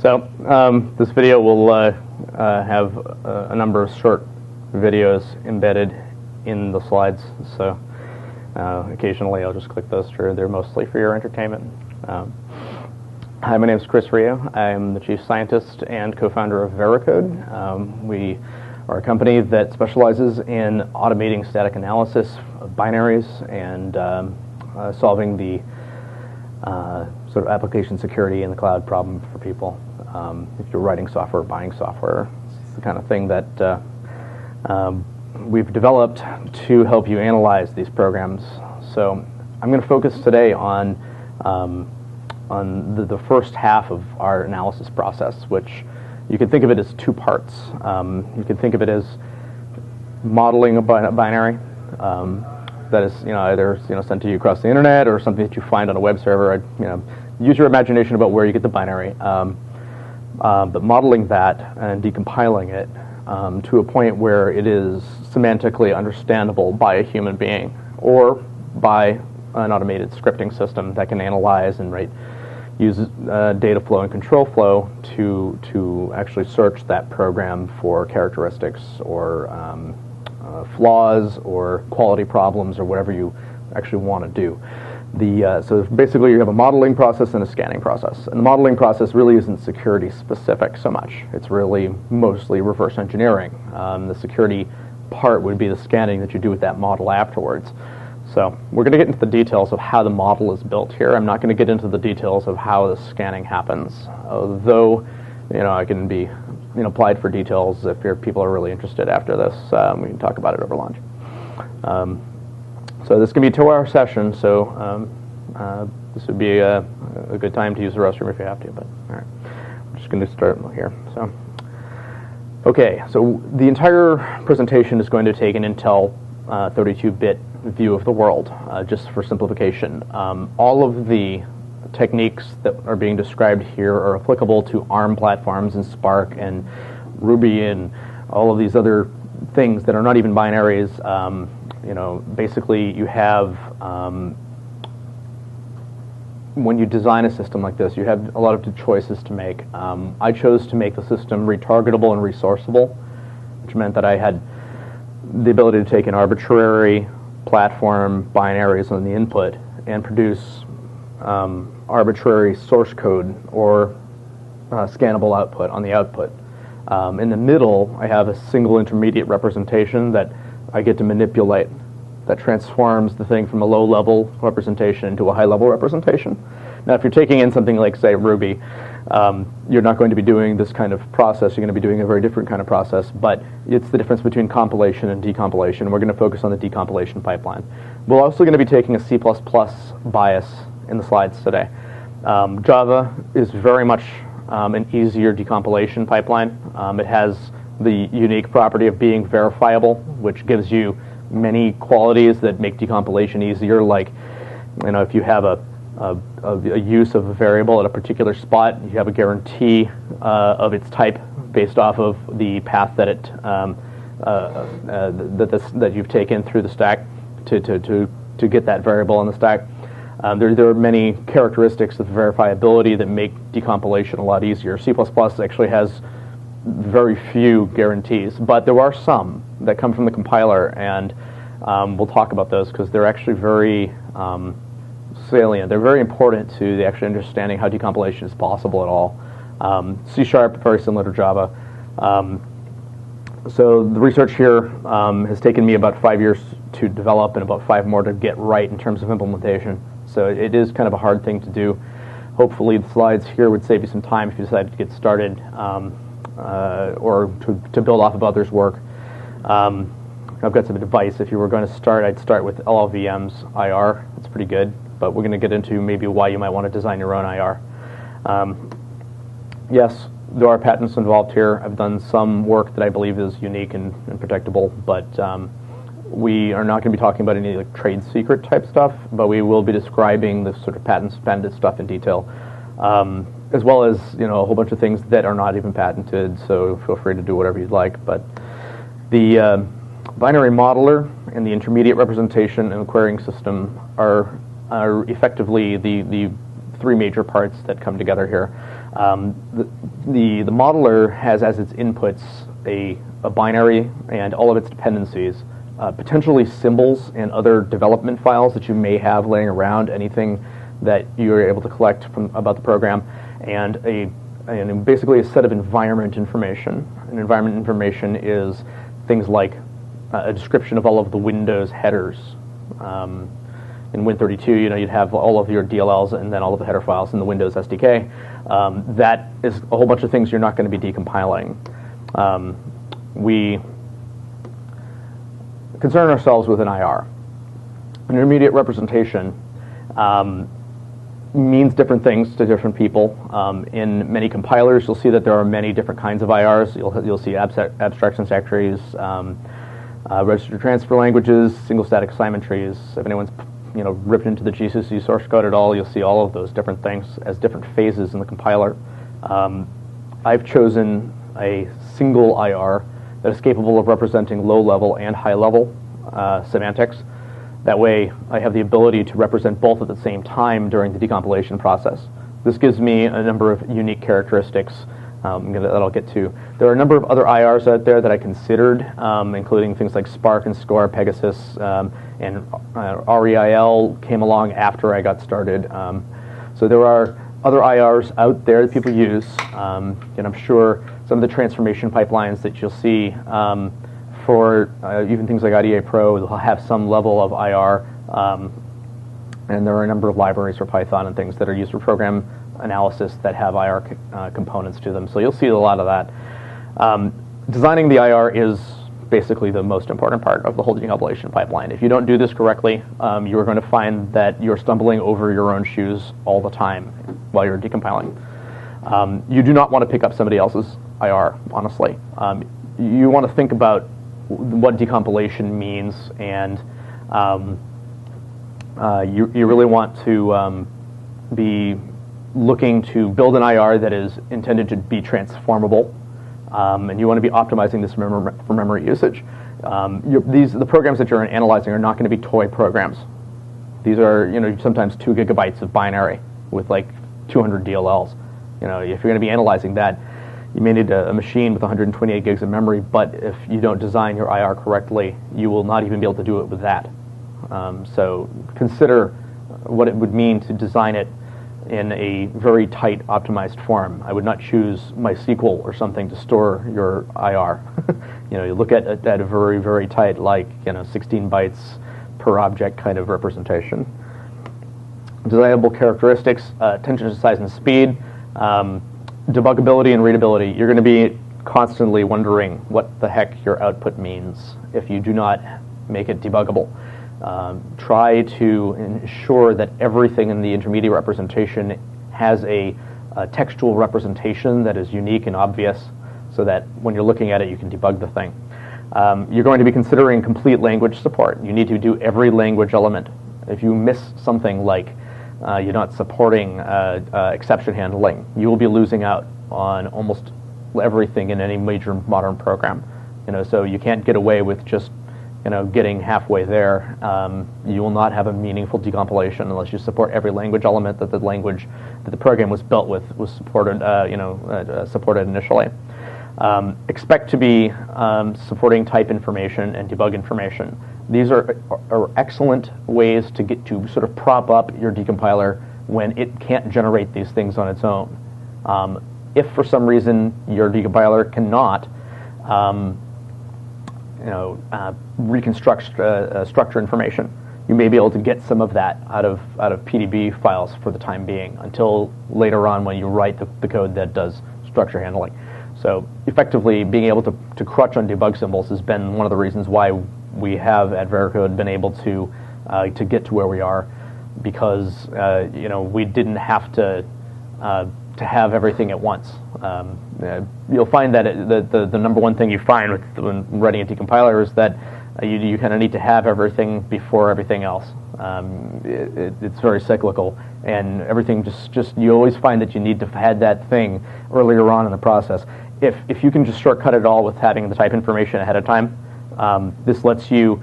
So this video will have a number of short videos embedded in the slides. So occasionally I'll just click those through. They're mostly for your entertainment. Hi, my name is Christien Rioux. I'm the chief scientist and co-founder of Veracode. We are a company that specializes in automating static analysis of binaries and solving the sort of application security in the cloud problem for people. If you're writing software, buying software, it's the kind of thing that we've developed to help you analyze these programs. So I'm going to focus today on the first half of our analysis process, which you can think of it as two parts. You can think of it as modeling a binary that is, either sent to you across the internet or something that you find on a web server. Use your imagination about where you get the binary, but modeling that and decompiling it to a point where it is semantically understandable by a human being or by an automated scripting system that can analyze and use data flow and control flow to actually search that program for characteristics or flaws or quality problems or whatever you actually want to do. So basically you have a modeling process and a scanning process. And the modeling process really isn't security specific so much. It's really mostly reverse engineering. The security part would be the scanning that you do with that model afterwards. So we're going to get into the details of how the model is built here. I'm not going to get into the details of how the scanning happens, though I can be applied for details if people are really interested after this. We can talk about it over lunch. So this can be a 2-hour session, so this would be a good time to use the restroom if you have to, but all right. I'm just going to start here. So, okay, so the entire presentation is going to take an Intel 32-bit view of the world, just for simplification. All of the techniques that are being described here are applicable to ARM platforms and Spark and Ruby and all of these other things that are not even binaries. Basically you have, when you design a system like this, you have a lot of choices to make. I chose to make the system retargetable and resourceable, which meant that I had the ability to take an arbitrary platform binaries on the input and produce arbitrary source code or scannable output on the output. In the middle, I have a single intermediate representation that I get to manipulate, that transforms the thing from a low-level representation into a high-level representation. Now, if you're taking in something like, say, Ruby, you're not going to be doing this kind of process. You're going to be doing a very different kind of process, but it's the difference between compilation and decompilation. We're going to focus on the decompilation pipeline. We're also going to be taking a C++ bias in the slides today. Java is very much an easier decompilation pipeline. It has the unique property of being verifiable, which gives you many qualities that make decompilation easier, like if you have a use of a variable at a particular spot, you have a guarantee of its type based off of the path that that you've taken through the stack to get that variable in the stack. There are many characteristics of verifiability that make decompilation a lot easier. C++ actually has very few guarantees, but there are some that come from the compiler, and we'll talk about those because they're actually very salient. They're very important to the actual understanding how decompilation is possible at all. C#, very similar to Java. So the research here has taken me about 5 years to develop and about 5 more to get right in terms of implementation. So it is kind of a hard thing to do. Hopefully the slides here would save you some time if you decide to get started or to build off of others' work. I've got some advice. If you were going to start, I'd start with LLVM's IR. It's pretty good, but we're going to get into maybe why you might want to design your own IR. Yes, there are patents involved here. I've done some work that I believe is unique and protectable, but we are not going to be talking about any trade secret type stuff, but we will be describing the sort of patent-pended stuff in detail, as well as a whole bunch of things that are not even patented. So feel free to do whatever you'd like. But the binary modeler and the intermediate representation and the querying system are effectively the three major parts that come together here. The modeler has as its inputs a binary and all of its dependencies, potentially symbols and other development files that you may have laying around, anything that you're able to collect about the program, and basically a set of environment information. And environment information is things like a description of all of the Windows headers. In Win32, you'd have all of your DLLs and then all of the header files in the Windows SDK. That is a whole bunch of things you're not going to be decompiling. We concern ourselves with an IR. An intermediate representation means different things to different people. In many compilers, you'll see that there are many different kinds of IRs. You'll see abstract syntax trees, register transfer languages, single static assignment trees. If anyone's ripped into the GCC source code at all, you'll see all of those different things as different phases in the compiler. I've chosen a single IR that is capable of representing low-level and high-level semantics. That way, I have the ability to represent both at the same time during the decompilation process. This gives me a number of unique characteristics that I'll get to. There are a number of other IRs out there that I considered, including things like Spark and Score, Pegasus, and REIL came along after I got started. So there are other IRs out there that people use, and I'm sure some of the transformation pipelines that you'll see for even things like IDA Pro, they'll have some level of IR, and there are a number of libraries for Python and things that are used for program analysis that have IR components to them. So you'll see a lot of that. Designing the IR is basically the most important part of the whole decompilation pipeline. If you don't do this correctly, you're going to find that you're stumbling over your own shoes all the time while you're decompiling. You do not want to pick up somebody else's IR, honestly. You want to think about what decompilation means, and you really want to be looking to build an IR that is intended to be transformable, and you want to be optimizing this for memory usage. The programs that you're analyzing are not going to be toy programs. These are sometimes 2 gigabytes of binary with like 200 DLLs. If you're going to be analyzing that, you may need a machine with 128 gigs of memory, but if you don't design your IR correctly, you will not even be able to do it with that. So consider what it would mean to design it in a very tight, optimized form. I would not choose MySQL or something to store your IR. You look at a very, very tight, 16 bytes per object kind of representation. Designable characteristics, attention to size and speed, debuggability and readability. You're going to be constantly wondering what the heck your output means if you do not make it debuggable. Try to ensure that everything in the intermediate representation has a textual representation that is unique and obvious, so that when you're looking at it, you can debug the thing. You're going to be considering complete language support. You need to do every language element. If you miss something like you're not supporting exception handling, you will be losing out on almost everything in any major modern program. So you can't get away with just getting halfway there. You will not have a meaningful decompilation unless you support every language element that the program was built with was supported supported initially. Expect to be supporting type information and debug information. These are excellent ways to get to sort of prop up your decompiler when it can't generate these things on its own. If for some reason your decompiler cannot reconstruct structure information, you may be able to get some of that out of PDB files for the time being, until later on when you write the code that does structure handling. So effectively, being able to crutch on debug symbols has been one of the reasons why we have at Veracode been able to get to where we are, because we didn't have to have everything at once. You'll find that the number one thing you find when writing a decompiler is that you kind of need to have everything before everything else. It's very cyclical, and everything just you always find that you need to have that thing earlier on in the process. If you can just shortcut it all with having the type information ahead of time, this lets you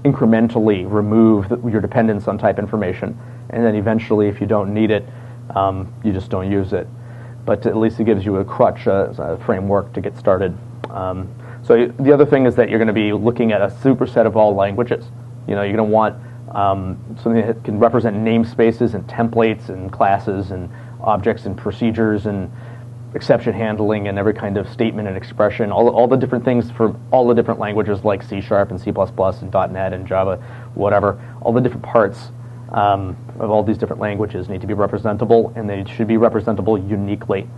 incrementally remove your dependence on type information, and then eventually, if you don't need it, you just don't use it. but at least it gives you a crutch, a framework to get started. So the other thing is that you're going to be looking at a superset of all languages. You're going to want something that can represent namespaces and templates and classes and objects and procedures and exception handling and every kind of statement and expression, all the different things for all the different languages like C# and C++ and .NET and Java, whatever. All the different parts of all these different languages need to be representable, and they should be representable uniquely.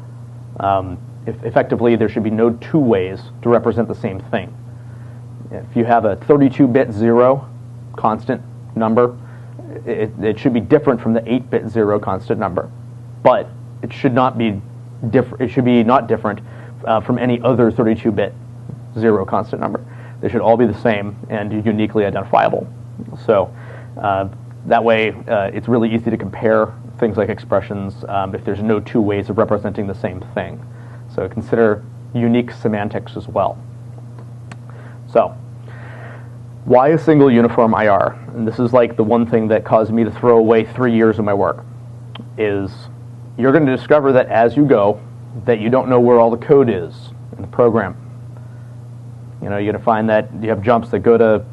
Effectively, there should be no two ways to represent the same thing. If you have a 32-bit 0 constant number, it should be different from the 8-bit 0 constant number, but it should not be different. It should be not different from any other 32-bit 0 constant number. They should all be the same and uniquely identifiable. So that way, it's really easy to compare things like expressions if there's no two ways of representing the same thing. So consider unique semantics as well. So why a single uniform IR? And this is like the one thing that caused me to throw away 3 years of my work, is you're going to discover that as you go, that you don't know where all the code is in the program. You're going to find that you have jumps that go to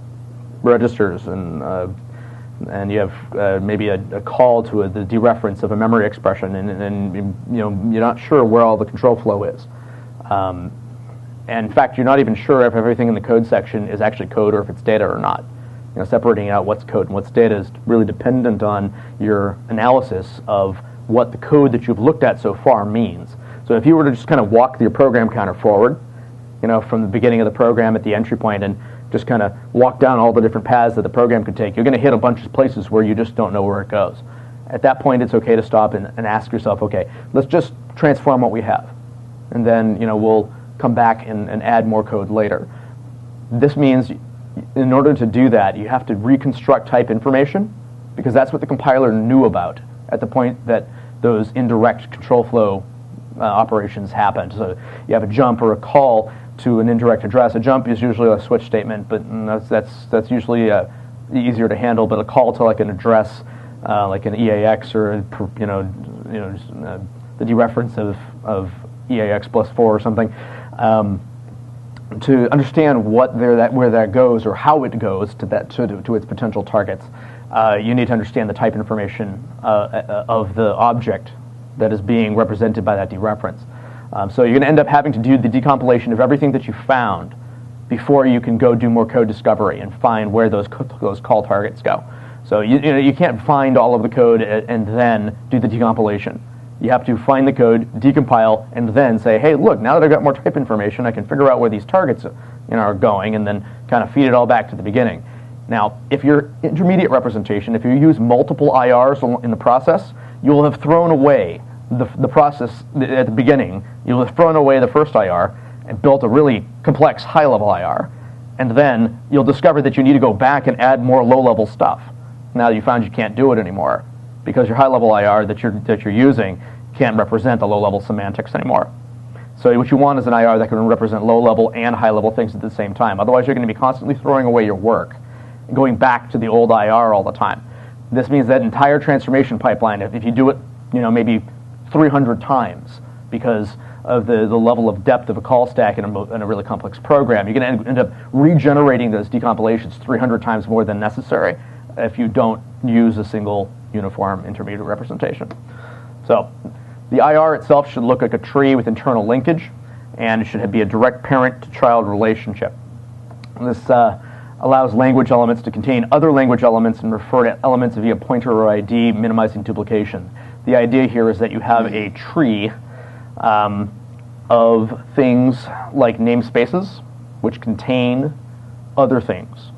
registers, and you have maybe a call to the dereference of a memory expression, and you're not sure where all the control flow is. And in fact, you're not even sure if everything in the code section is actually code or if it's data or not. Separating out what's code and what's data is really dependent on your analysis of what the code that you've looked at so far means. So if you were to just kind of walk your program counter forward, from the beginning of the program at the entry point and just kind of walk down all the different paths that the program could take, you're going to hit a bunch of places where you just don't know where it goes. At that point, it's okay to stop and ask yourself, okay, let's just transform what we have. And then, we'll come back and add more code later. This means in order to do that, you have to reconstruct type information, because that's what the compiler knew about at the point that those indirect control flow operations happened. So you have a jump or a call to an indirect address. A jump is usually a switch statement, but that's usually easier to handle. But a call to like an address, like an EAX or the dereference of EAX +4 or something, to understand where that goes or how it goes to its potential targets, you need to understand the type information of the object that is being represented by that dereference. So you're going to end up having to do the decompilation of everything that you found before you can go do more code discovery and find where those call targets go. So you can't find all of the code and then do the decompilation. You have to find the code, decompile, and then say, hey, look, now that I've got more type information, I can figure out where these targets are going, and then kind of feed it all back to the beginning. Now, if your intermediate representation, if you use multiple IRs in the process, you'll have thrown away the process at the beginning. You'll have thrown away the first IR and built a really complex high-level IR. And then you'll discover that you need to go back and add more low-level stuff. Now that you found you can't do it anymore, because your high-level IR that you're using can't represent the low-level semantics anymore. So what you want is an IR that can represent low-level and high-level things at the same time. Otherwise, you're going to be constantly throwing away your work and going back to the old IR all the time. This means that entire transformation pipeline, if you do it, maybe 300 times because of the level of depth of a call stack in a really complex program, you're going to end up regenerating those decompilations 300 times more than necessary if you don't use a single uniform intermediate representation. So the IR itself should look like a tree with internal linkage, and it should be a direct parent-to-child relationship. This allows language elements to contain other language elements and refer to elements via pointer or ID, minimizing duplication. The idea here is that you have a tree of things like namespaces, which contain other things.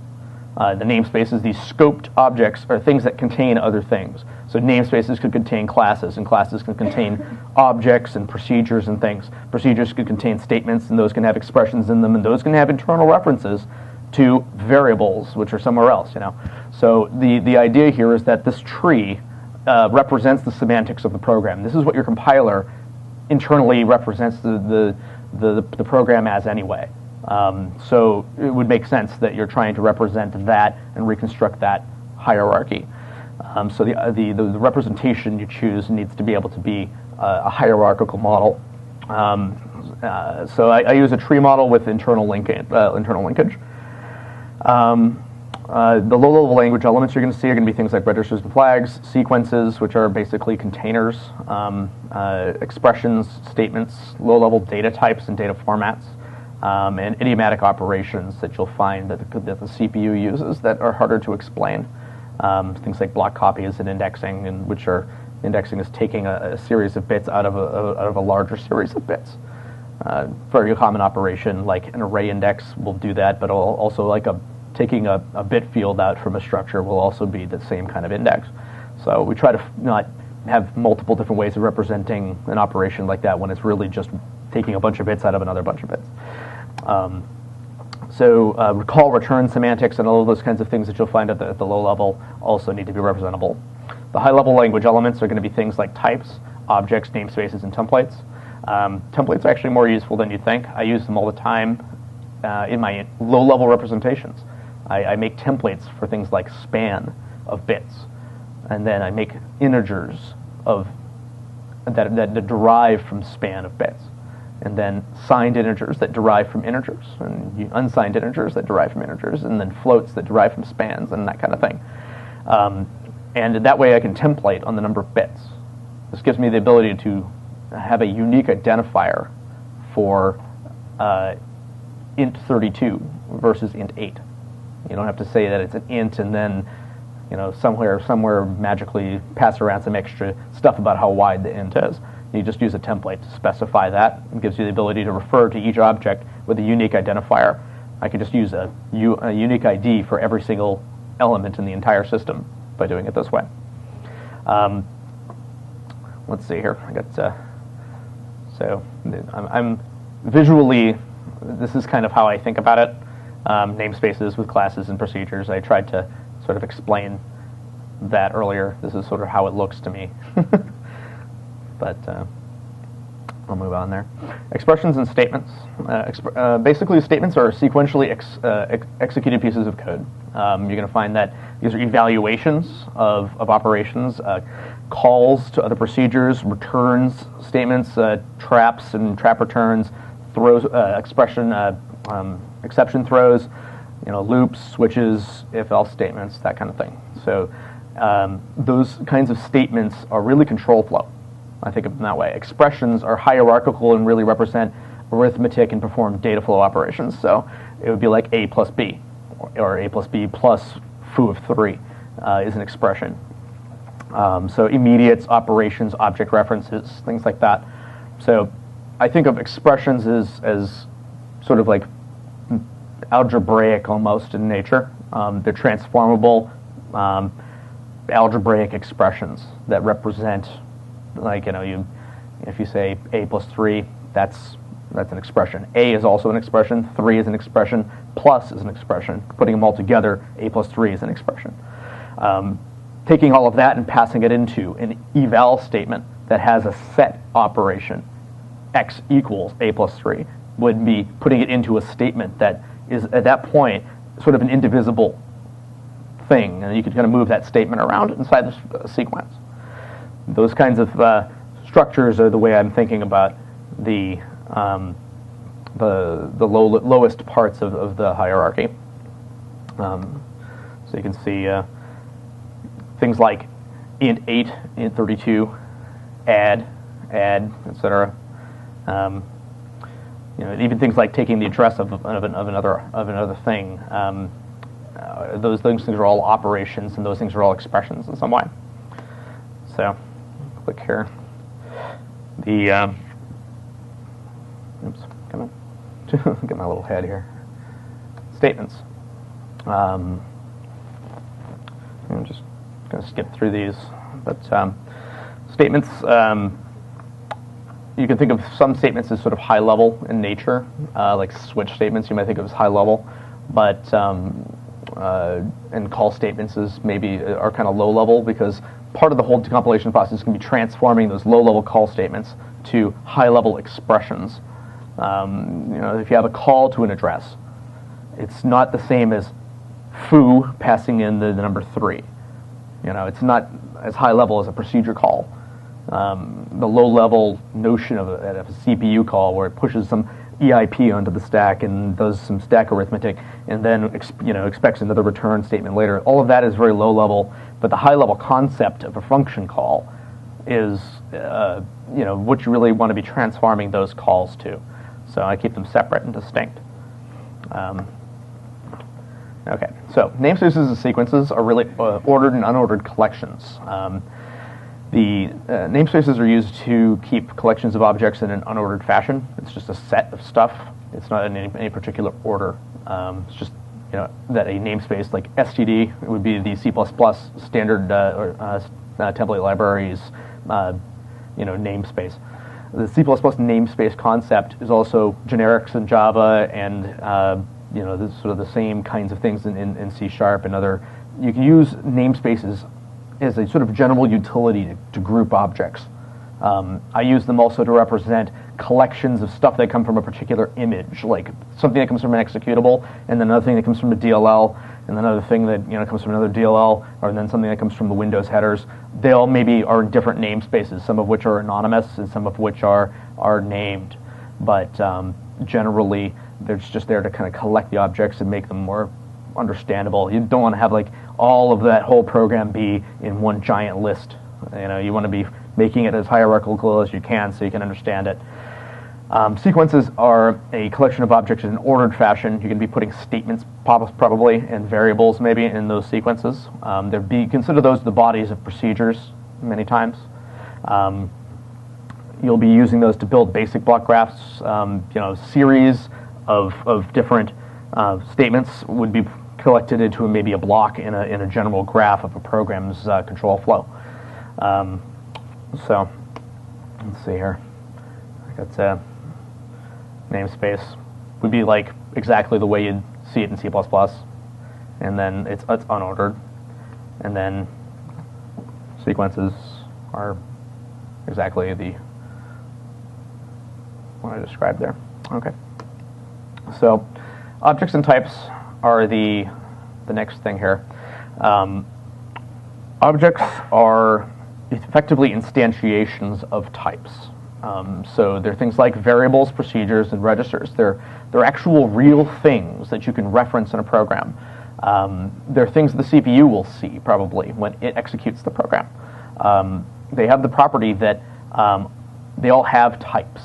The namespaces, these scoped objects, are things that contain other things. So namespaces could contain classes, and classes can contain objects and procedures and things. Procedures could contain statements, and those can have expressions in them, and those can have internal references to variables, which are somewhere else. So the idea here is that this tree represents the semantics of the program. This is what your compiler internally represents the program as anyway. So it would make sense that you're trying to represent that and reconstruct that hierarchy. So the representation you choose needs to be able to be a hierarchical model. So I use a tree model with internal linkage. The low-level language elements you're going to see are going to be things like registers and flags, sequences, which are basically containers, expressions, statements, low-level data types and data formats, and idiomatic operations that you'll find that the CPU uses that are harder to explain. Things like block copies and indexing, and which are indexing is taking a series of bits out of a larger series of bits. Very common operation like an array index will do that, but also like taking a bit field out from a structure will also be the same kind of index. So we try to not have multiple different ways of representing an operation like that when it's really just taking a bunch of bits out of another bunch of bits. Recall, return semantics, and all of those kinds of things that you'll find at the low level also need to be representable. The high-level language elements are going to be things like types, objects, namespaces, and templates. Templates are actually more useful than you think. I use them all the time in my low-level representations. I make templates for things like span of bits, and then I make integers that derive from span of bits, and then signed integers that derive from integers, and unsigned integers that derive from integers, and then floats that derive from spans, and that kind of thing. And that way I can template on the number of bits. This gives me the ability to have a unique identifier for int 32 versus int 8. You don't have to say that it's an int and then, somewhere magically pass around some extra stuff about how wide the int is. You just use a template to specify that. It gives you the ability to refer to each object with a unique identifier. I can just use a unique ID for every single element in the entire system by doing it this way. Let's see here. I'm visually, this is kind of how I think about it. Namespaces with classes and procedures. I tried to sort of explain that earlier. This is sort of how it looks to me. But I'll move on there. Expressions and statements. Basically, statements are sequentially executed pieces of code. You're going to find that these are evaluations of operations, calls to other procedures, returns statements, traps and trap returns, throws, exception throws, loops, switches, if-else statements, that kind of thing. So those kinds of statements are really control flow. I think of them that way. Expressions are hierarchical and really represent arithmetic and perform data flow operations. So it would be like A plus B, or A plus B plus foo of 3 is an expression. So immediates, operations, object references, things like that. So I think of expressions as sort of like algebraic almost in nature. They're transformable algebraic expressions that represent, like, if you say A plus 3, that's an expression. A is also an expression, 3 is an expression, plus is an expression. Putting them all together, A plus 3 is an expression. Taking all of that and passing it into an eval statement that has a set operation, x equals A plus 3, would be putting it into a statement that is, at that point, sort of an indivisible thing, and you could kind of move that statement around inside the sequence. Those kinds of structures are the way I'm thinking about the lowest parts of the hierarchy. So you can see things like int 8, int 32, add, etc. Even things like taking the address of another thing. Those things are all operations, and those things are all expressions in some way. So, click here. Oops, come on. Get my little head here. Statements. I'm just going to skip through these, but statements. You can think of some statements as sort of high level in nature, like switch statements. You might think of as high level, but and call statements are kind of low level, because part of the whole decompilation process can be transforming those low level call statements to high level expressions. If you have a call to an address, it's not the same as foo passing in the number 3. It's not as high level as a procedure call. the low-level notion of a CPU call where it pushes some EIP onto the stack and does some stack arithmetic, and then expects another return statement later. All of that is very low level, but the high level concept of a function call is what you really want to be transforming those calls to. So I keep them separate and distinct. Okay, so namespaces and sequences are really ordered and unordered collections. The namespaces are used to keep collections of objects in an unordered fashion. It's just a set of stuff. It's not in any particular order. It's just that a namespace like std would be the C++ standard template library's namespace. The C++ namespace concept is also generics in Java and sort of the same kinds of things in C# and other. You can use namespaces as a sort of general utility to group objects. I use them also to represent collections of stuff that come from a particular image, like something that comes from an executable, and then another thing that comes from a DLL, and then another thing that comes from another DLL, or then something that comes from the Windows headers. They all maybe are in different namespaces, some of which are anonymous and some of which are named. But generally, they're just there to kind of collect the objects and make them more understandable. You don't want to have like all of that whole program be in one giant list. You want to be making it as hierarchical as you can so you can understand it. Sequences are a collection of objects in an ordered fashion. You're going to be putting statements probably and variables maybe in those sequences. Consider those the bodies of procedures many times. You'll be using those to build basic block graphs. Series of different statements would be collected into maybe a block in a general graph of a program's control flow. So let's see here. That's a namespace. Would be like exactly the way you'd see it in C++, and then it's unordered, and then sequences are exactly what I described there. Okay. So objects and types are the next thing here. Objects are effectively instantiations of types. So they're things like variables, procedures, and registers. They're actual real things that you can reference in a program. They're things the CPU will see probably when it executes the program. They have the property that they all have types.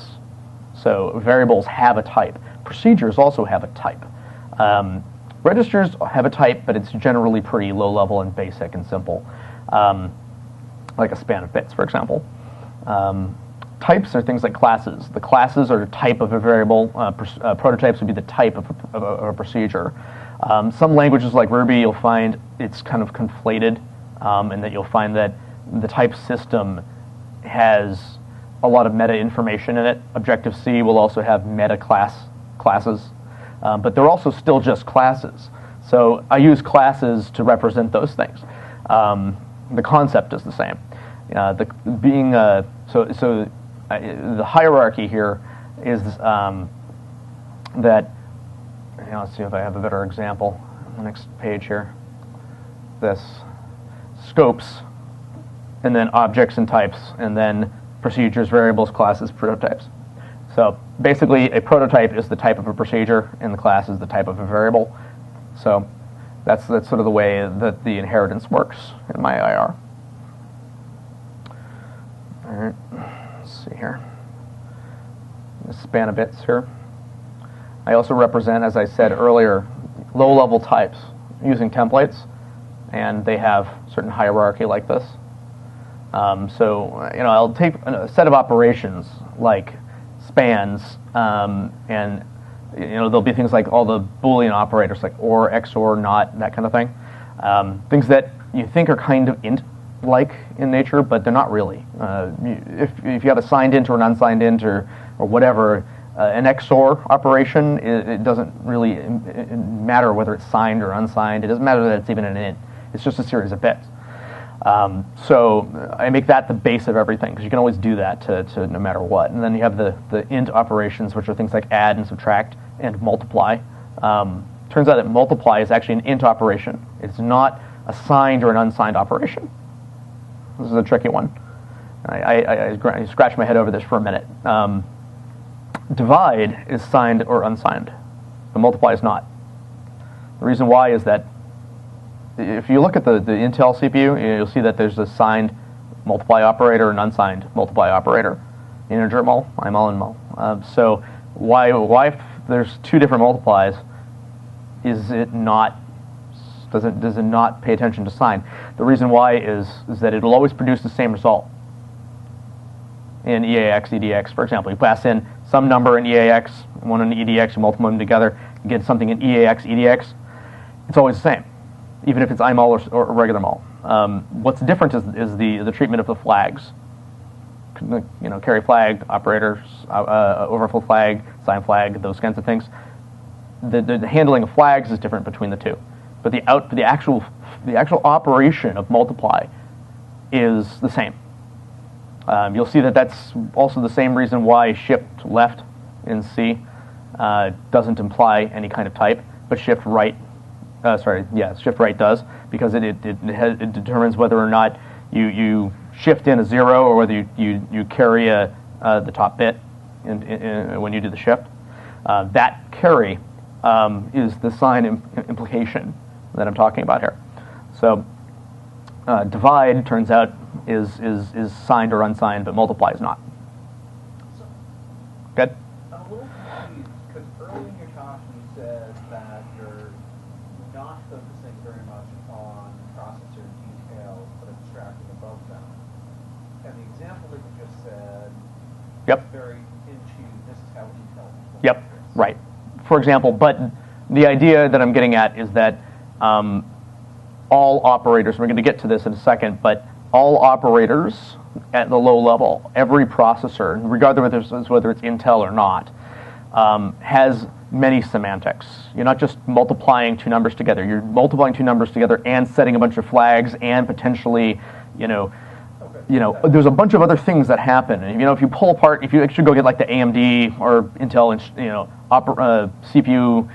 So variables have a type. Procedures also have a type. Registers have a type, but it's generally pretty low level and basic and simple, like a span of bits, for example. Types are things like classes. The classes are a type of a variable. Prototypes would be the type of a procedure. Some languages like Ruby, you'll find it's kind of conflated, and that you'll find that the type system has a lot of meta information in it. Objective-C will also have meta classes, but they're also still just classes. So I use classes to represent those things. The concept is the same. The hierarchy here is that, let's see if I have a better example on the next page here. This scopes, and then objects and types, and then procedures, variables, classes, prototypes. So basically, a prototype is the type of a procedure, and the class is the type of a variable. So that's sort of the way that the inheritance works in my IR. All right, let's see here. The span of bits here. I also represent, as I said earlier, low-level types using templates, and they have certain hierarchy like this. So I'll take a set of operations like spans, and there'll be things like all the Boolean operators like OR, XOR, NOT, that kind of thing. Things that you think are kind of int-like in nature, but they're not really. If you have a signed int or an unsigned int or whatever, an XOR operation, it doesn't really matter whether it's signed or unsigned. It doesn't matter that it's even an int. It's just a series of bits. So I make that the base of everything, because you can always do that to no matter what. And then you have the int operations, which are things like add and subtract and multiply. Turns out that multiply is actually an int operation. It's not a signed or an unsigned operation. This is a tricky one. I scratched my head over this for a minute. Divide is signed or unsigned, but multiply is not. The reason why is that if you look at the Intel CPU, you'll see that there's a signed multiply operator and unsigned multiply operator. Integer mul, imul, and mul. So why if there's two different multiplies, does it not pay attention to sign? The reason why is that it'll always produce the same result. In EAX, EDX, for example, you pass in some number in EAX, one in EDX, you multiply them together, you get something in EAX, EDX. It's always the same, even if it's imul or regular mul. What's different is the treatment of the flags. Carry flag, operators, overflow flag, sign flag, those kinds of things. The handling of flags is different between the two, but the actual operation of multiply is the same. You'll see that that's also the same reason why shift left in C doesn't imply any kind of type, but shift right does, because it determines whether or not you shift in a 0 or whether you carry the top bit when you do the shift. That carry is the sign implication that I'm talking about here. So divide, turns out, is signed or unsigned, but multiply is not. So, Good? I'm a little confused, because earlier in your talk you said that you're not focusing very much on processor details, but abstracting above them. And the example that you just said Yep. is very into this is how Intel works. Yep, right. For example, but the idea that I'm getting at is that all operators, we're going to get to this in a second, but all operators at the low level, every processor, regardless of whether it's Intel or not, has many semantics. You're not just multiplying two numbers together. You're multiplying two numbers together and setting a bunch of flags and potentially, there's a bunch of other things that happen. And, if you pull apart, if you actually go get like the AMD or Intel, CPU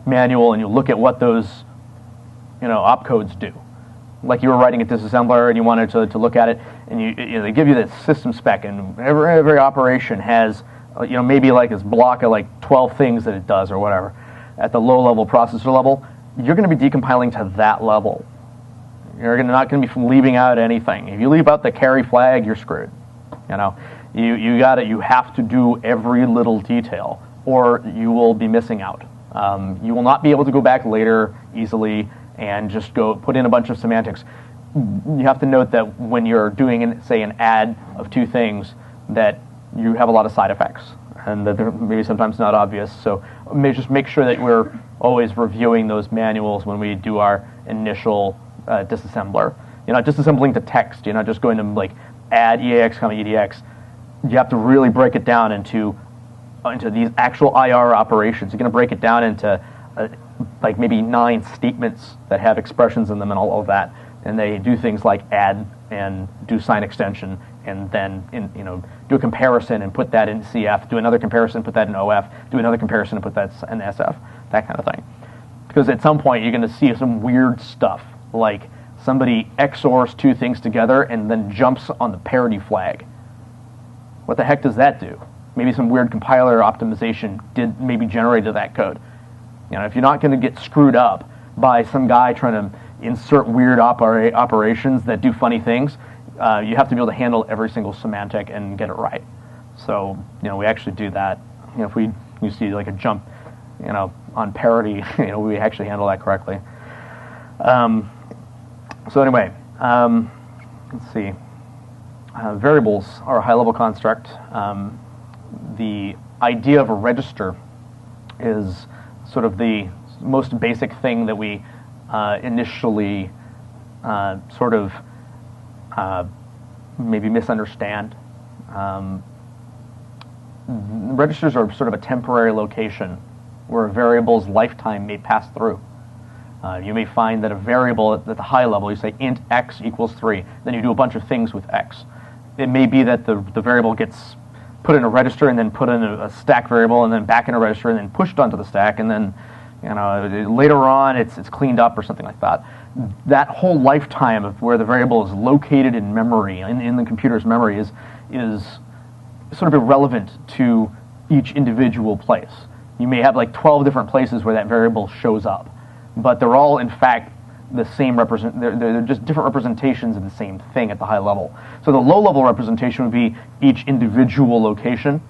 manual, and you look at what those, opcodes do. Like you were writing a disassembler and you wanted to look at it, and they give you this system spec, and every operation has, maybe like this block of like 12 things that it does or whatever. At the low level processor level, you're going to be decompiling to that level. You're not going to be leaving out anything. If you leave out the carry flag, you're screwed. You have to do every little detail, or you will be missing out. You will not be able to go back later easily and just go put in a bunch of semantics. You have to note that when you're doing, say, an add of two things, that you have a lot of side effects, and that they're maybe sometimes not obvious. So just make sure that we're always reviewing those manuals when we do our initial disassembler. You're not disassembling to text. You're not just going to like add EAX, EDX. You have to really break it down into these actual IR operations. You're going to break it down into like maybe 9 statements that have expressions in them and all of that. And they do things like add and do sign extension, and then do a comparison and put that in CF. Do another comparison, put that in OF. Do another comparison and put that in SF. That kind of thing. Because at some point you're going to see some weird stuff, like somebody XORs two things together and then jumps on the parity flag. What the heck does that do? Maybe some weird compiler optimization maybe generated that code. If you're not going to get screwed up by some guy trying to insert weird operations that do funny things, you have to be able to handle every single semantic and get it right. So, we actually do that. If you see like a jump, on parity, we actually handle that correctly. So anyway, let's see. Variables are a high-level construct. The idea of a register is sort of the most basic thing that we initially maybe misunderstand. Registers are sort of a temporary location where a variable's lifetime may pass through. You may find that a variable at the high level, you say int x equals 3, then you do a bunch of things with x. It may be that the variable gets put in a register and then put in a stack variable and then back in a register and then pushed onto the stack and then later on it's cleaned up or something like that. That whole lifetime of where the variable is located in memory, in the computer's memory, is sort of irrelevant to each individual place. You may have like 12 different places where that variable shows up, but they're all in fact the same they're just different representations of the same thing at the high level. So the low level representation would be each individual location,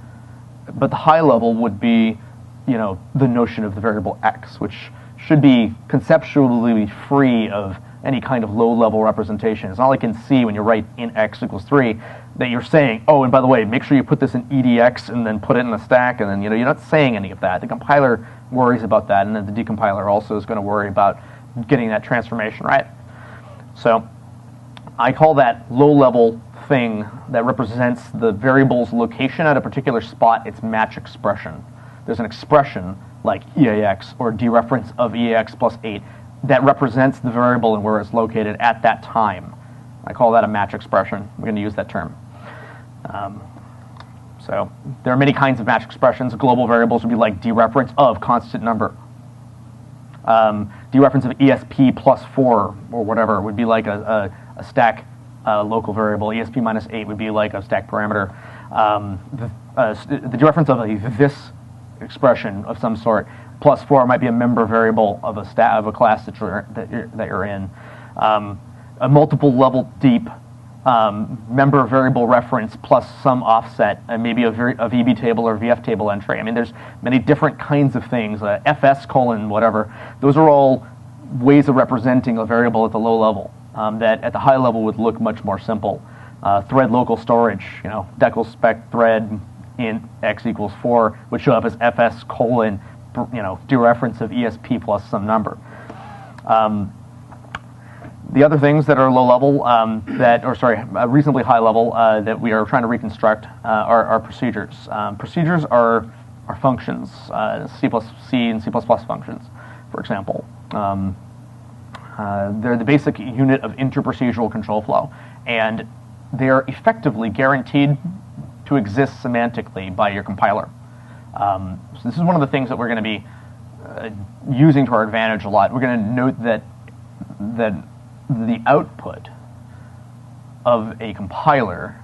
but the high level would be, the notion of the variable x, which should be conceptually free of any kind of low-level representation. It's not like in C when you write int x equals 3 that you're saying, oh, and by the way, make sure you put this in edx and then put it in the stack, and then you're not saying any of that. The compiler worries about that, and then the decompiler also is going to worry about getting that transformation right. So I call that low-level thing that represents the variable's location at a particular spot its match expression. There's an expression like EAX or dereference of EAX plus 8 that represents the variable and where it's located at that time. I call that a match expression. We're going to use that term. So there are many kinds of match expressions. Global variables would be like dereference of constant number. Dereference of ESP plus 4 or whatever would be like a stack local variable. ESP minus 8 would be like a stack parameter. The dereference of a this expression of some sort plus 4 might be a member variable of a class that you're in. A multiple level deep member variable reference plus some offset, and maybe a VB table or VF table entry. I mean, there's many different kinds of things. FS colon whatever. Those are all ways of representing a variable at the low level that at the high level would look much more simple. Thread local storage, decal spec thread int x equals 4 would show up as fs colon, dereference of ESP plus some number. The other things that are low level, reasonably high level that we are trying to reconstruct are procedures. Procedures are functions, C and C++ functions, for example. They're the basic unit of interprocedural control flow, and they're effectively guaranteed to exist semantically by your compiler. So this is one of the things that we're going to be using to our advantage a lot. We're going to note that the output of a compiler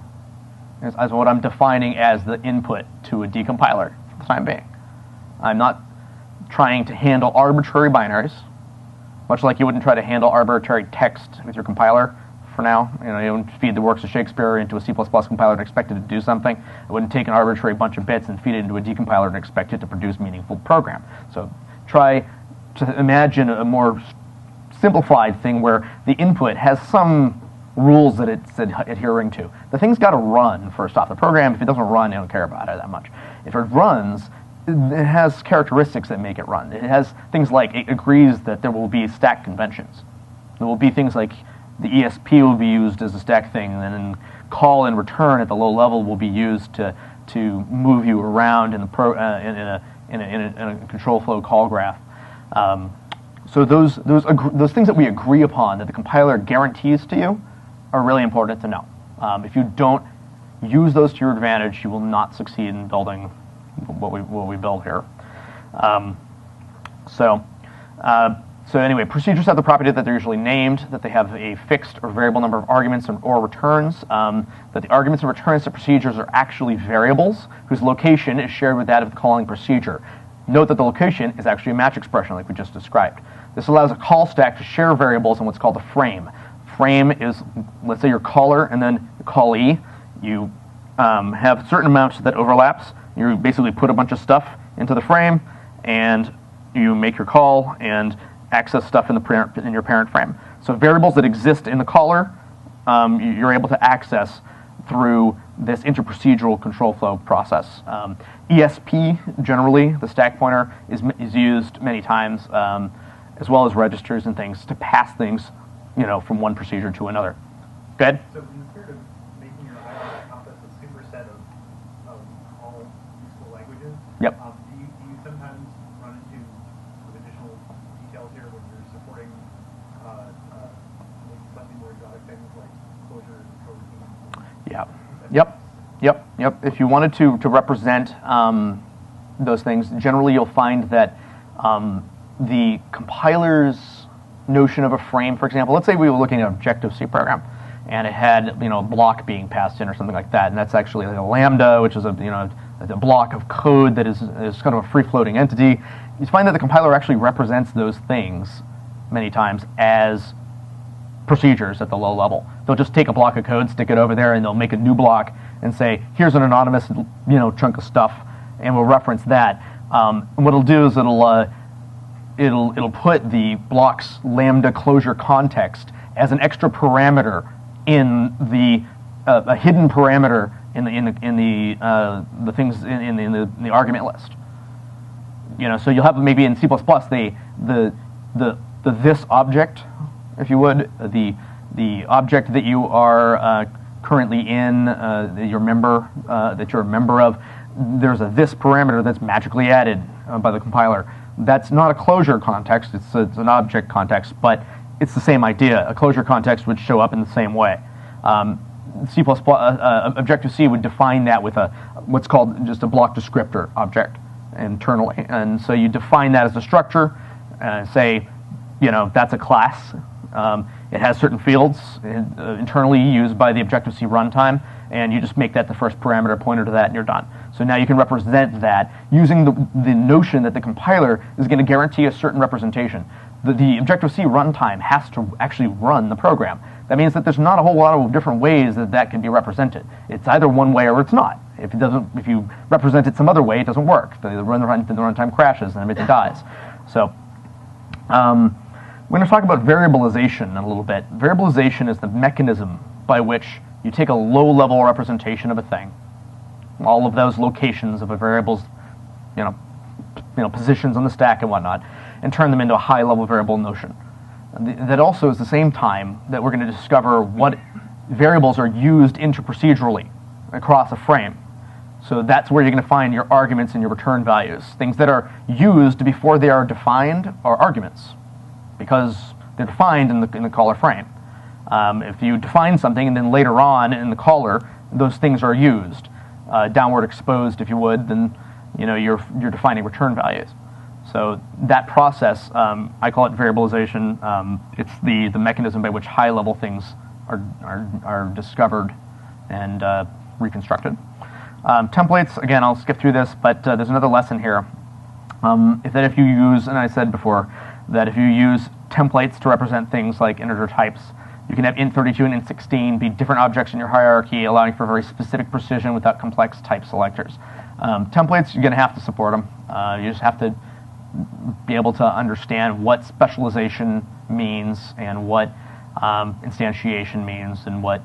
is what I'm defining as the input to a decompiler for the time being. I'm not trying to handle arbitrary binaries, much like you wouldn't try to handle arbitrary text with your compiler for now. You don't feed the works of Shakespeare into a C++ compiler and expect it to do something. I wouldn't take an arbitrary bunch of bits and feed it into a decompiler and expect it to produce a meaningful program. So try to imagine a more simplified thing where the input has some rules that it's adhering to. The thing's got to run first off. The program, if it doesn't run, you don't care about it that much. If it runs, it has characteristics that make it run. It has things like it agrees that there will be stack conventions. There will be things like the ESP will be used as a stack thing, and then call and return at the low level will be used to move you around in the in a control flow call graph. So those things that we agree upon that the compiler guarantees to you are really important to know. If you don't use those to your advantage, you will not succeed in building what we build here. So anyway, procedures have the property that they're usually named, that they have a fixed or variable number of arguments or returns, that the arguments and returns to procedures are actually variables whose location is shared with that of the calling procedure. Note that the location is actually a match expression like we just described. This allows a call stack to share variables in what's called a frame. Frame is, let's say, your caller and then your callee. You have certain amounts that overlaps. You basically put a bunch of stuff into the frame, and you make your call and access stuff in your parent frame. So variables that exist in the caller, you're able to access through this interprocedural control flow process. ESP, generally, the stack pointer, is used many times, as well as registers and things to pass things, from one procedure to another. Go ahead. So in the spirit of making your IR compass a superset of all useful languages, Yep. Do you sometimes run into some additional details here when you're supporting maybe slightly more exotic things like closures and coroutines? Yep. If you wanted to represent those things, generally you'll find that the compiler's notion of a frame, for example, let's say we were looking at an Objective-C program, and it had a block being passed in or something like that, and that's actually like a lambda, which is a block of code that is kind of a free-floating entity. You find that the compiler actually represents those things many times as procedures at the low level. They'll just take a block of code, stick it over there, and they'll make a new block and say, here's an anonymous chunk of stuff, and we'll reference that. And what it'll do is it'll put the block's lambda closure context as an extra parameter in the a hidden parameter in the things in the argument list. So you'll have maybe in C++ the this object, if you would, the object that you are currently in, that you're a member of. There's a this parameter that's magically added by the compiler. That's not a closure context, it's an object context, but it's the same idea. A closure context would show up in the same way. C++, Objective-C would define that with what's called just a block descriptor object internally. And so you define that as a structure, say, that's a class. It has certain fields internally used by the Objective-C runtime, and you just make that the first parameter pointer to that, and you're done. So now you can represent that using the notion that the compiler is going to guarantee a certain representation. The Objective-C runtime has to actually run the program. That means that there's not a whole lot of different ways that can be represented. It's either one way or it's not. If you represent it some other way, it doesn't work. The runtime crashes and everything dies. So we're going to talk about variabilization in a little bit. Variabilization is the mechanism by which you take a low-level representation of a thing, all of those locations of a variable's, positions on the stack and whatnot, and turn them into a high-level variable notion. That also is the same time that we're going to discover what variables are used interprocedurally across a frame. So that's where you're going to find your arguments and your return values. Things that are used before they are defined are arguments, because they're defined in the caller frame. If you define something and then later on in the caller those things are used, downward exposed, if you would, then you're defining return values. So that process, I call it variabilization. It's the mechanism by which high-level things are discovered and reconstructed. Templates, again, I'll skip through this, but there's another lesson here. If you use, and I said before, that if you use templates to represent things like integer types, you can have int32 and int16 be different objects in your hierarchy, allowing for very specific precision without complex type selectors. Templates, you're going to have to support them. You just have to be able to understand what specialization means and what instantiation means and what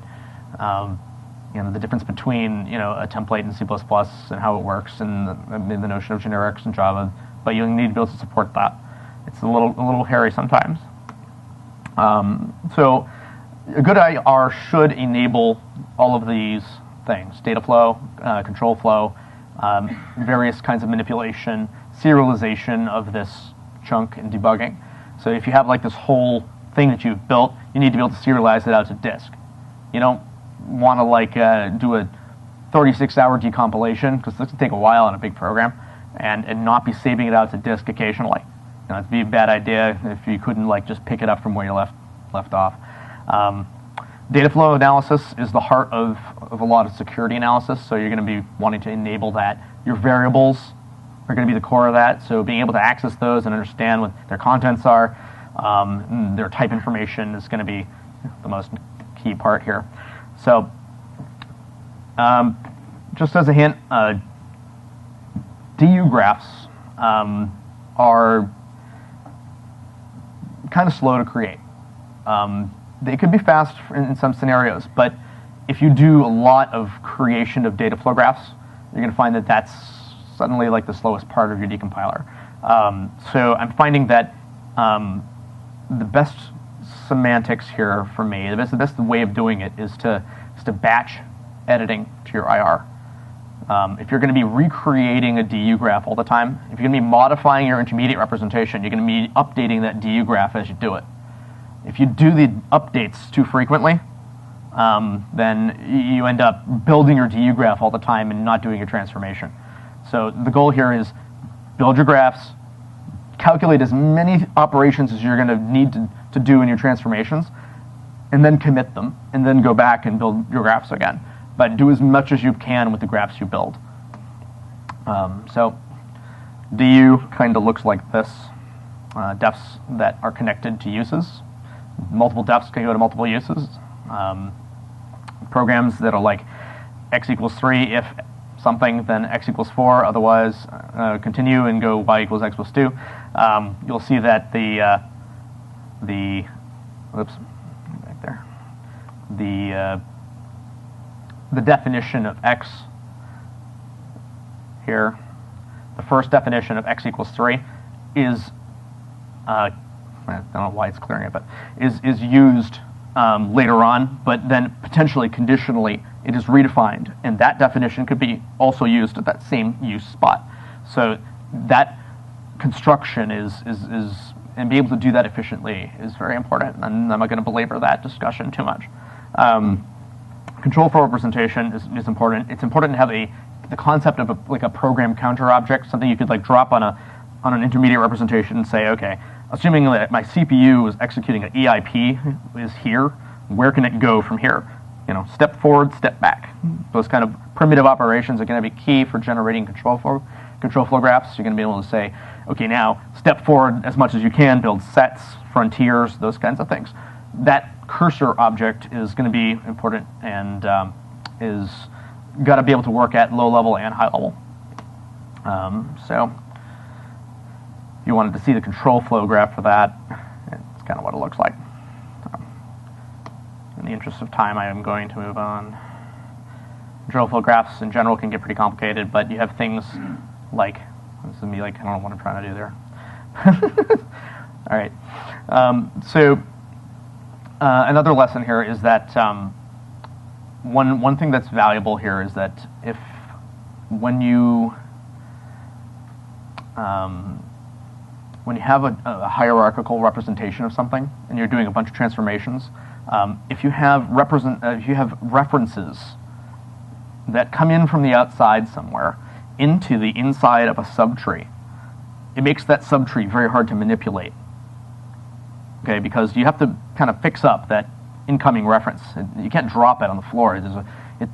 the difference between a template in C++ and how it works and the notion of generics in Java. But you'll need to be able to support that. It's a little hairy sometimes. So a good IR should enable all of these things: data flow, control flow, various kinds of manipulation, serialization of this chunk, and debugging. So if you have like this whole thing that you've built, you need to be able to serialize it out to disk. You don't want to do a 36-hour decompilation, because this can take a while in a big program, and not be saving it out to disk occasionally. It'd be a bad idea if you couldn't just pick it up from where you left off. Data flow analysis is the heart of a lot of security analysis, so you're going to be wanting to enable that. Your variables are going to be the core of that, so being able to access those and understand what their contents are, their type information is going to be the most key part here. So just as a hint, DU graphs are kind of slow to create. They could be fast in some scenarios, but if you do a lot of creation of data flow graphs, you're going to find that that's suddenly the slowest part of your decompiler. So I'm finding that the best semantics here for me, the best way of doing it is to batch editing to your IR. If you're going to be recreating a DU graph all the time, if you're going to be modifying your intermediate representation, you're going to be updating that DU graph as you do it. If you do the updates too frequently, then you end up building your DU graph all the time and not doing your transformation. So the goal here is build your graphs, calculate as many operations as you're going to need to do in your transformations, and then commit them, and then go back and build your graphs again. But do as much as you can with the graphs you build. So DU kind of looks like this. Defs that are connected to uses. Multiple defs can go to multiple uses. Programs that are like x equals 3 if something, then x equals 4. Otherwise, continue and go y equals x plus 2. You'll see that whoops, back there. The definition of x here, the first definition of x equals 3 is, I don't know why it's clearing it, but is used later on, but then potentially conditionally it is redefined, and that definition could be also used at that same use spot. So that construction is and be able to do that efficiently is very important, and I'm not going to belabor that discussion too much. Control flow representation is important. It's important to have the concept of a program counter object, something you could like drop on an intermediate representation and say, okay, assuming that my CPU is executing an EIP is here, where can it go from here? You know, step forward, step back. Those kind of primitive operations are going to be key for generating control flow graphs. You're going to be able to say, okay, now step forward as much as you can, build sets, frontiers, those kinds of things. That cursor object is going to be important and is got to be able to work at low level and high level. So if you wanted to see the control flow graph for that, it's kind of what it looks like. In the interest of time, I am going to move on. Control flow graphs in general can get pretty complicated, but you have things like, this is me, like, I don't know what I'm trying to do there. All right. So another lesson here is that one thing that's valuable here is that when you have a hierarchical representation of something and you're doing a bunch of transformations, if you have references that come in from the outside somewhere into the inside of a subtree, it makes that subtree very hard to manipulate. Okay, because you have to kind of fix up that incoming reference. You can't drop it on the floor.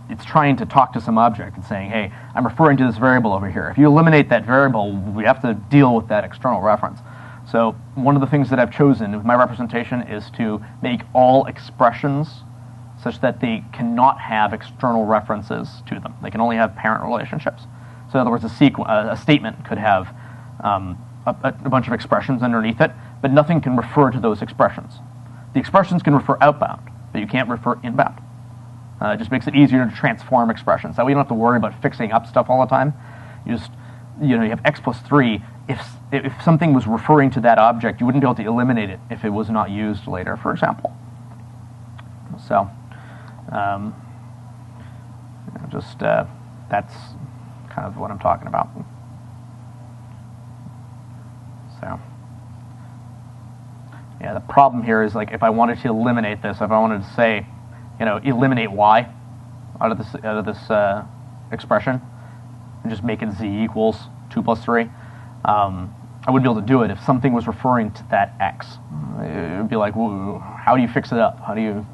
It's trying to talk to some object and saying, hey, I'm referring to this variable over here. If you eliminate that variable, we have to deal with that external reference. So one of the things that I've chosen with my representation is to make all expressions such that they cannot have external references to them. They can only have parent relationships. So in other words, a statement could have a bunch of expressions underneath it, but nothing can refer to those expressions. The expressions can refer outbound, but you can't refer inbound. It just makes it easier to transform expressions. That way you don't have to worry about fixing up stuff all the time. You have x plus 3. If something was referring to that object, you wouldn't be able to eliminate it if it was not used later, for example. So, that's kind of what I'm talking about. So, yeah, the problem here is, like, if I wanted to eliminate this, if I wanted to say, eliminate y out of this expression and just make it z equals 2 plus 3, I wouldn't be able to do it if something was referring to that x. It would be like, whoa, how do you fix it up? How do you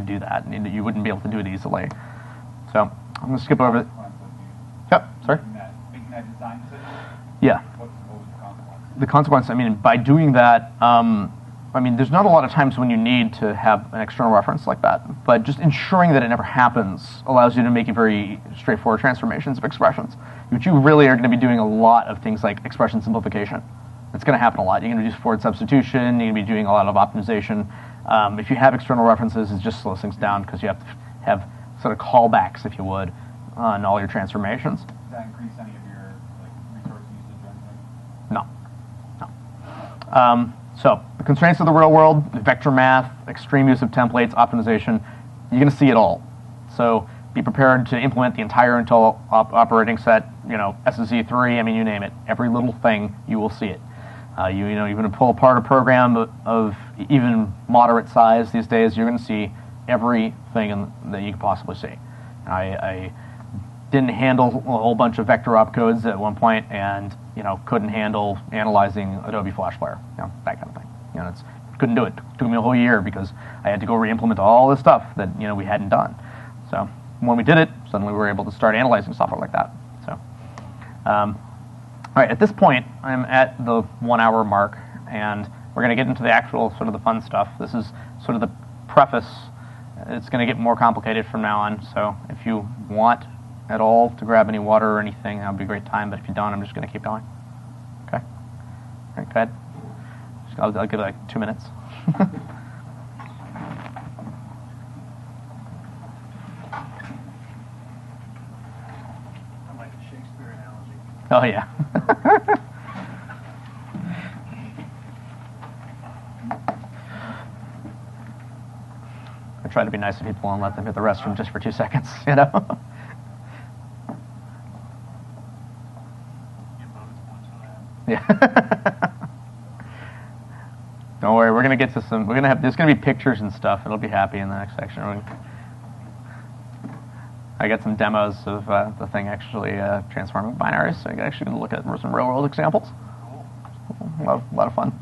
do that? And you wouldn't be able to do it easily. So I'm going to skip over. Yep, sorry. Making that design decision? Yeah. What was the consequence? The consequence, by doing that, there's not a lot of times when you need to have an external reference like that, but just ensuring that it never happens allows you to make very straightforward transformations of expressions. But you really are going to be doing a lot of things like expression simplification. It's going to happen a lot. You're going to do forward substitution. You're going to be doing a lot of optimization. If you have external references, it just slows things down because you have to have sort of callbacks, if you would, on all your transformations. Does that increase any of your resource usage or anything? No. So the constraints of the real world, vector math, extreme use of templates, optimization, you're going to see it all. So be prepared to implement the entire Intel operating set, SSE3, you name it. Every little thing, you will see it. You're going to pull apart a program of even moderate size these days, you're going to see everything that you could possibly see. I didn't handle a whole bunch of vector opcodes at one point, and couldn't handle analyzing Adobe Flash Player, that kind of thing. It's couldn't do it. It took me a whole year because I had to go re-implement all this stuff that we hadn't done. So when we did it, suddenly we were able to start analyzing software like that. So, all right, at this point, I'm at the 1 hour mark, and we're going to get into the actual sort of the fun stuff. This is sort of the preface. It's going to get more complicated from now on. So if you want at all to grab any water or anything, that would be a great time. But if you don't, I'm just going to keep going. Okay. All right, go ahead. I'll give it like 2 minutes. I like the Shakespeare analogy. Oh, yeah. I try to be nice to people and let them hit the restroom just for 2 seconds, Yeah. Don't worry, we're gonna get to some. There's gonna be pictures and stuff. It'll be happy in the next section. I got some demos of the thing actually transforming binaries. So I can actually look at some real world examples. A lot of fun.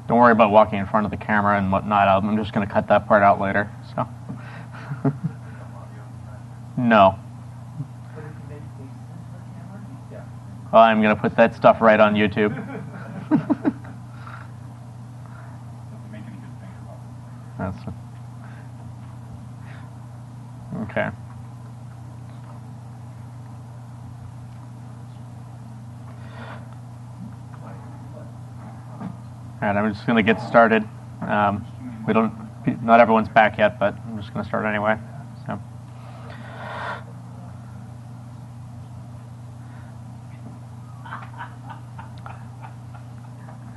Don't worry about walking in front of the camera and whatnot. I'm just going to cut that part out later. So, no. But if you make faces into the camera, yeah. Well, I'm going to put that stuff right on YouTube. That's okay. All right, I'm just going to get started. Not everyone's back yet, but I'm just going to start anyway. So.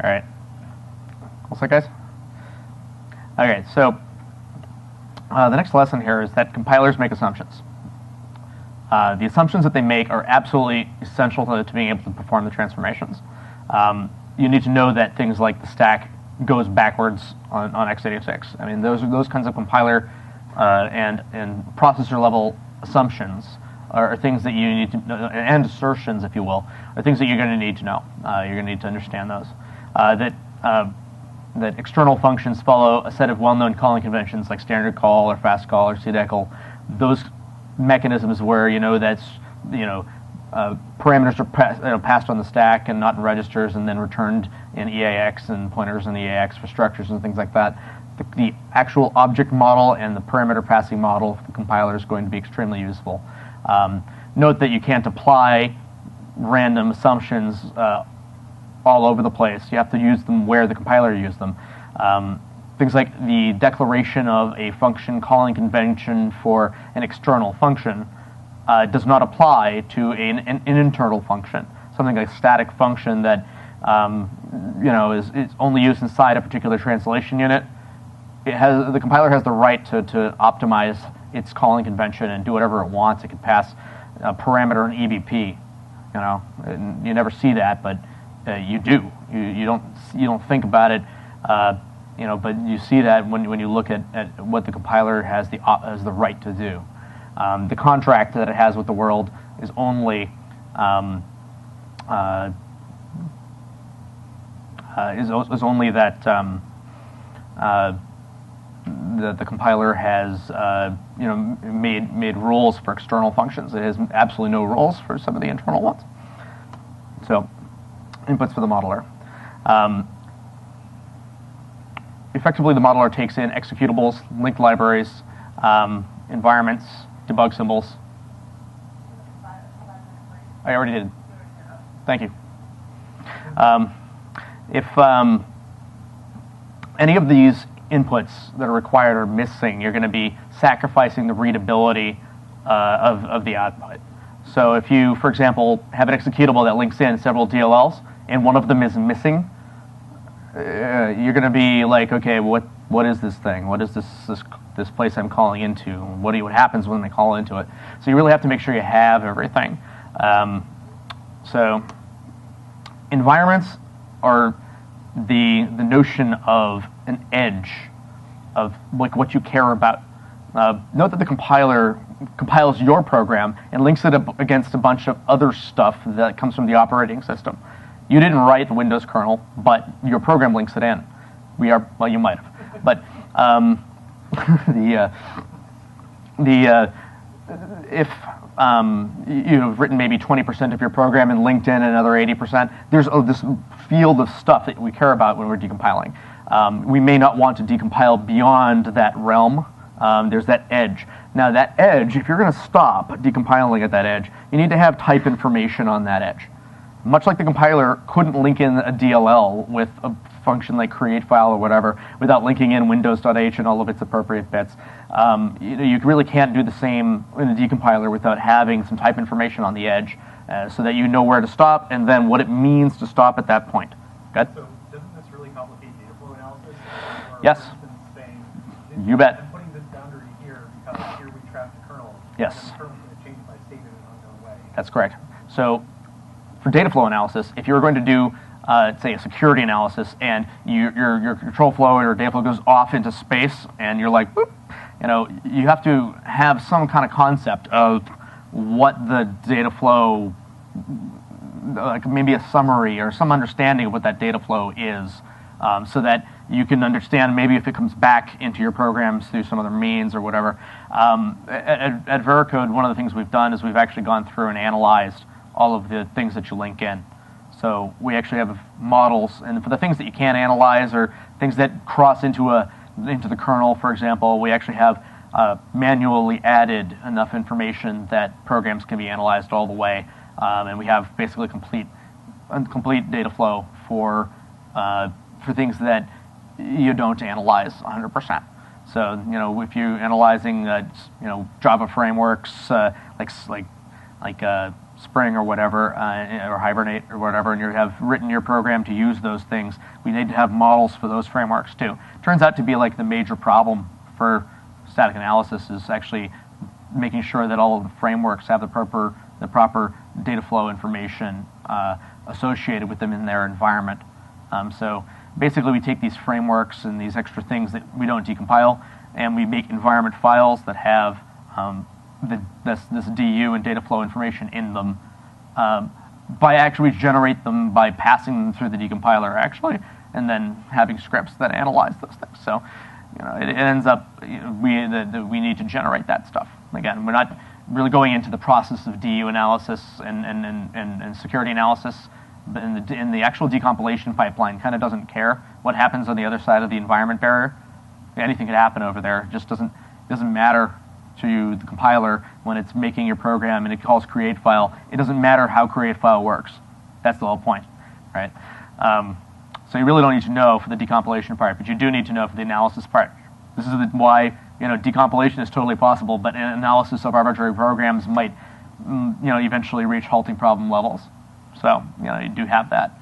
All right. All set, guys? Okay, so the next lesson here is that compilers make assumptions. The assumptions that they make are absolutely essential to being able to perform the transformations. You need to know that things like the stack goes backwards on x86. I mean, those kinds of compiler and processor level assumptions are things that you need to know, and assertions, if you will, are things that you're going to need to know. You're going to need to understand those. That external functions follow a set of well-known calling conventions like standard call or fast call or cdecl. Those mechanisms where that's parameters are passed on the stack and not in registers, and then returned in EAX and pointers in EAX for structures and things like that. The actual object model and the parameter passing model for the compiler is going to be extremely useful. Note that you can't apply random assumptions all over the place. You have to use them where the compiler used them. Things like the declaration of a function calling convention for an external function does not apply to an internal function. Something like a static function that is only used inside a particular translation unit. The compiler has the right to optimize its calling convention and do whatever it wants. It can pass a parameter in EBP. And you never see that, but you do. You don't think about it. But you see that when you look at what the compiler has the right to do. The contract that it has with the world is only that the compiler has made rules for external functions. It has absolutely no rules for some of the internal ones. So, inputs for the modeler. Effectively, the modeler takes in executables, linked libraries, environments, debug symbols. I already did. Thank you. If any of these inputs that are required are missing, you're going to be sacrificing the readability of the output. So if you, for example, have an executable that links in several DLLs and one of them is missing, you're going to be like, okay, what is this thing? What is this place I'm calling into? What happens when I call into it? So you really have to make sure you have everything. So environments are the notion of an edge of like what you care about. Note that the compiler compiles your program and links it up against a bunch of other stuff that comes from the operating system. You didn't write the Windows kernel, but your program links it in. Well, you might have, but if you've written maybe 20% of your program and linked in another 80%, there's this field of stuff that we care about when we're decompiling. We may not want to decompile beyond that realm. There's that edge. Now that edge, if you're going to stop decompiling at that edge, you need to have type information on that edge. much like the compiler couldn't link in a DLL with a function like create file or whatever without linking in windows.h and all of its appropriate bits, you really can't do the same in a decompiler without having some type information on the edge so that you know where to stop and then what it means to stop at that point. Good? So doesn't this really complicate data flow analysis? Or Yes. for instance, saying, You bet. I'm putting this boundary here because here we track the kernel. Yes. And the kernel's going to change my state in an unknown way. That's correct. So for data flow analysis, if you're going to do, say, a security analysis, and your control flow or data flow goes off into space, and you're like, boop, you have to have some kind of concept of what the data flow, like maybe a summary or some understanding of what that data flow is, so that you can understand maybe if it comes back into your programs through some other means or whatever. At Veracode, one of the things we've done is we've actually gone through and analyzed all of the things that you link in. So we actually have models, and for the things that you can't analyze or things that cross into the kernel, for example, we actually have manually added enough information that programs can be analyzed all the way, and we have basically complete data flow for things that you don't analyze 100%. So if you're analyzing Java frameworks like Spring or whatever, or Hibernate or whatever, and you have written your program to use those things, we need to have models for those frameworks too. Turns out to be like the major problem for static analysis is actually making sure that all of the frameworks have the proper data flow information associated with them in their environment. So basically we take these frameworks and these extra things that we don't decompile, and we make environment files that have this DU and data flow information in them. By actually generate them by passing them through the decompiler actually, and then having scripts that analyze those things. So it ends up we need to generate that stuff. Again, we're not really going into the process of DU analysis and security analysis, but in the actual decompilation pipeline kind of doesn't care what happens on the other side of the environment barrier. Anything could happen over there. It just doesn't matter to the compiler when it's making your program and it calls create file. It doesn't matter how create file works. That's the whole point, right? So you really don't need to know for the decompilation part, but you do need to know for the analysis part. This is why decompilation is totally possible, but an analysis of arbitrary programs might eventually reach halting problem levels. So you do have that.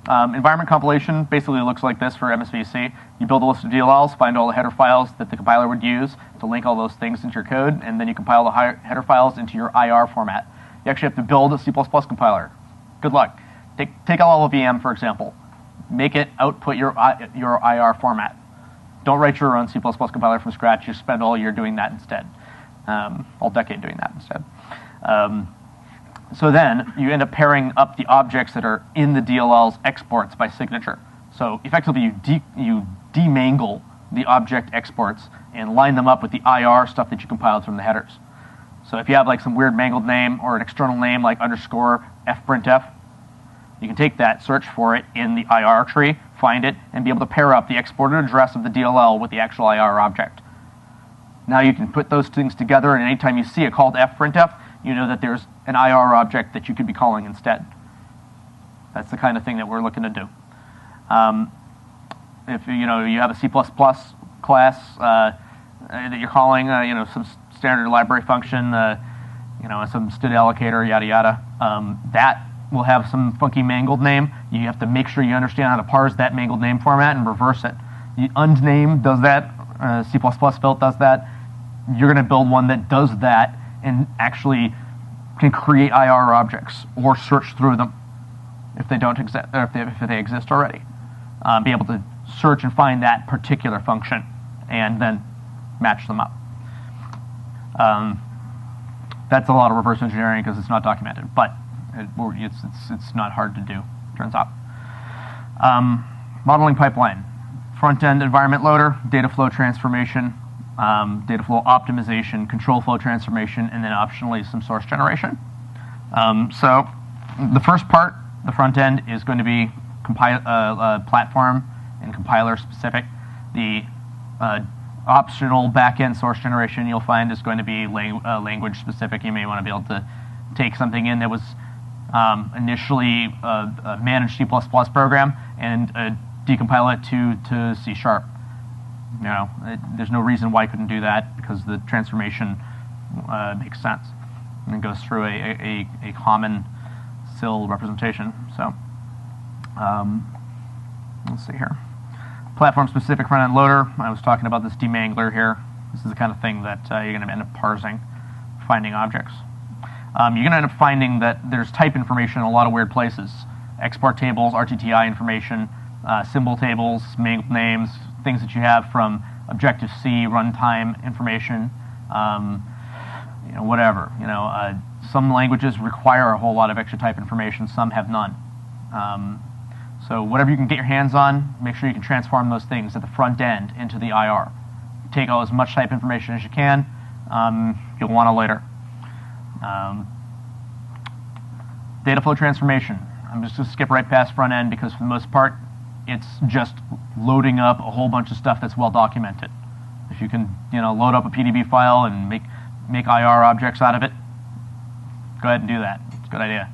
Environment compilation basically looks like this for MSVC. You build a list of DLLs, find all the header files that the compiler would use to link all those things into your code, and then you compile the header files into your IR format. You actually have to build a C++ compiler. Good luck. Take LLVM, for example. Make it output your IR format. Don't write your own C++ compiler from scratch. You spend all year doing that instead. All decade doing that instead. So then you end up pairing up the objects that are in the DLL's exports by signature. So effectively you demangle the object exports and line them up with the IR stuff that you compiled from the headers. So if you have like some weird mangled name or an external name like underscore fprintf, you can take that, search for it in the IR tree, find it, and be able to pair up the exported address of the DLL with the actual IR object. Now you can put those things together, and anytime you see a call to fprintf, you know that there's an IR object that you could be calling instead. That's the kind of thing that we're looking to do. If you have a C++ class that you're calling, some standard library function, some std allocator, yada yada, that will have some funky mangled name. You have to make sure you understand how to parse that mangled name format and reverse it. The undname does that. C++ built does that. You're going to build one that does that and actually can create IR objects or search through them if they don't exist, or if they exist already. Be able to search and find that particular function and then match them up. That's a lot of reverse engineering because it's not documented, but it's not hard to do, turns out. Modeling pipeline. Front-end environment loader, data flow transformation, data flow optimization, control flow transformation, and then optionally some source generation. So the first part, the front end, is going to be platform and compiler specific. The optional back-end source generation you'll find is going to be language specific. You may want to be able to take something in that was initially a managed C++ program and decompile it to C#. There's no reason why I couldn't do that because the transformation makes sense and it goes through a common SIL representation. So let's see here. Platform-specific front-end loader. I was talking about this demangler here. This is the kind of thing that you're going to end up parsing, finding objects. You're going to end up finding that there's type information in a lot of weird places. Export tables, RTTI information, symbol tables, mangled names, things that you have from Objective-C, runtime information, whatever. Some languages require a whole lot of extra type information, some have none. So whatever you can get your hands on, make sure you can transform those things at the front end into the IR. Take all as much type information as you can. You'll want to later. Data flow transformation. I'm just going to skip right past front end because for the most part, it's just loading up a whole bunch of stuff that's well documented. If you can, load up a PDB file and make IR objects out of it, go ahead and do that. It's a good idea.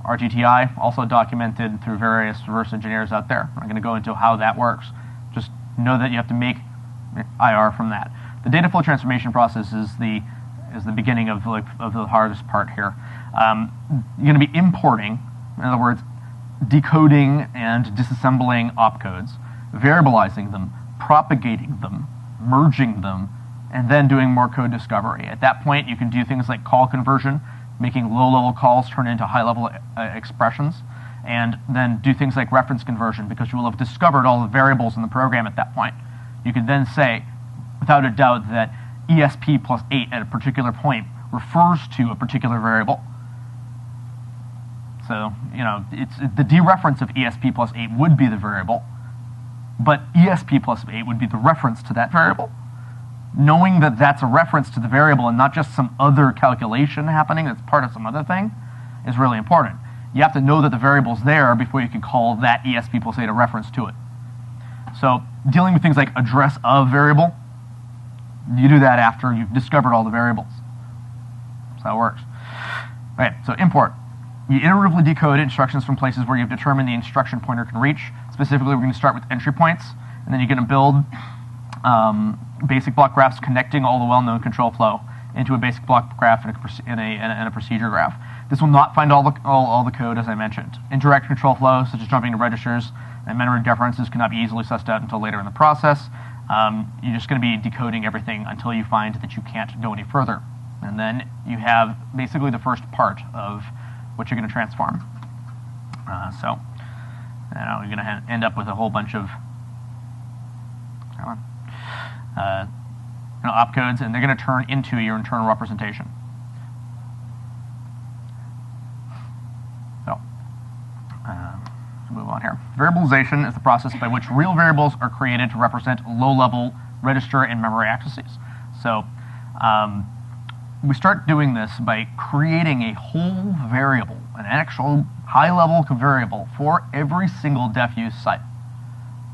RTTI, also documented through various reverse engineers out there. I'm not going to go into how that works. Just know that you have to make IR from that. The data flow transformation process is the beginning of the hardest part here. You're going to be importing, in other words, decoding and disassembling opcodes, variabilizing them, propagating them, merging them, and then doing more code discovery. At that point, you can do things like call conversion, making low-level calls turn into high-level expressions, and then do things like reference conversion because you will have discovered all the variables in the program at that point. You can then say, without a doubt, that ESP plus 8 at a particular point refers to a particular variable. So, it's the dereference of ESP plus 8 would be the variable, but ESP plus 8 would be the reference to that variable. Knowing that that's a reference to the variable and not just some other calculation happening that's part of some other thing is really important. You have to know that the variable's there before you can call that ESP plus 8 a reference to it. So dealing with things like address of variable, you do that after you've discovered all the variables. That's how it works. All right, so import. You iteratively decode instructions from places where you've determined the instruction pointer can reach. Specifically, we're going to start with entry points, and then you're going to build basic block graphs connecting all the well-known control flow into a basic block graph and a procedure graph. This will not find all the code, as I mentioned. Indirect control flows, such as jumping to registers and memory references, cannot be easily sussed out until later in the process. You're just going to be decoding everything until you find that you can't go any further. And then you have basically the first part of what you're going to transform. So you're going to end up with a whole bunch of opcodes, and they're going to turn into your internal representation. So, let's move on here. Variabilization is the process by which real variables are created to represent low-level register and memory accesses. So, we start doing this by creating a whole variable, an actual high-level variable for every single def use site.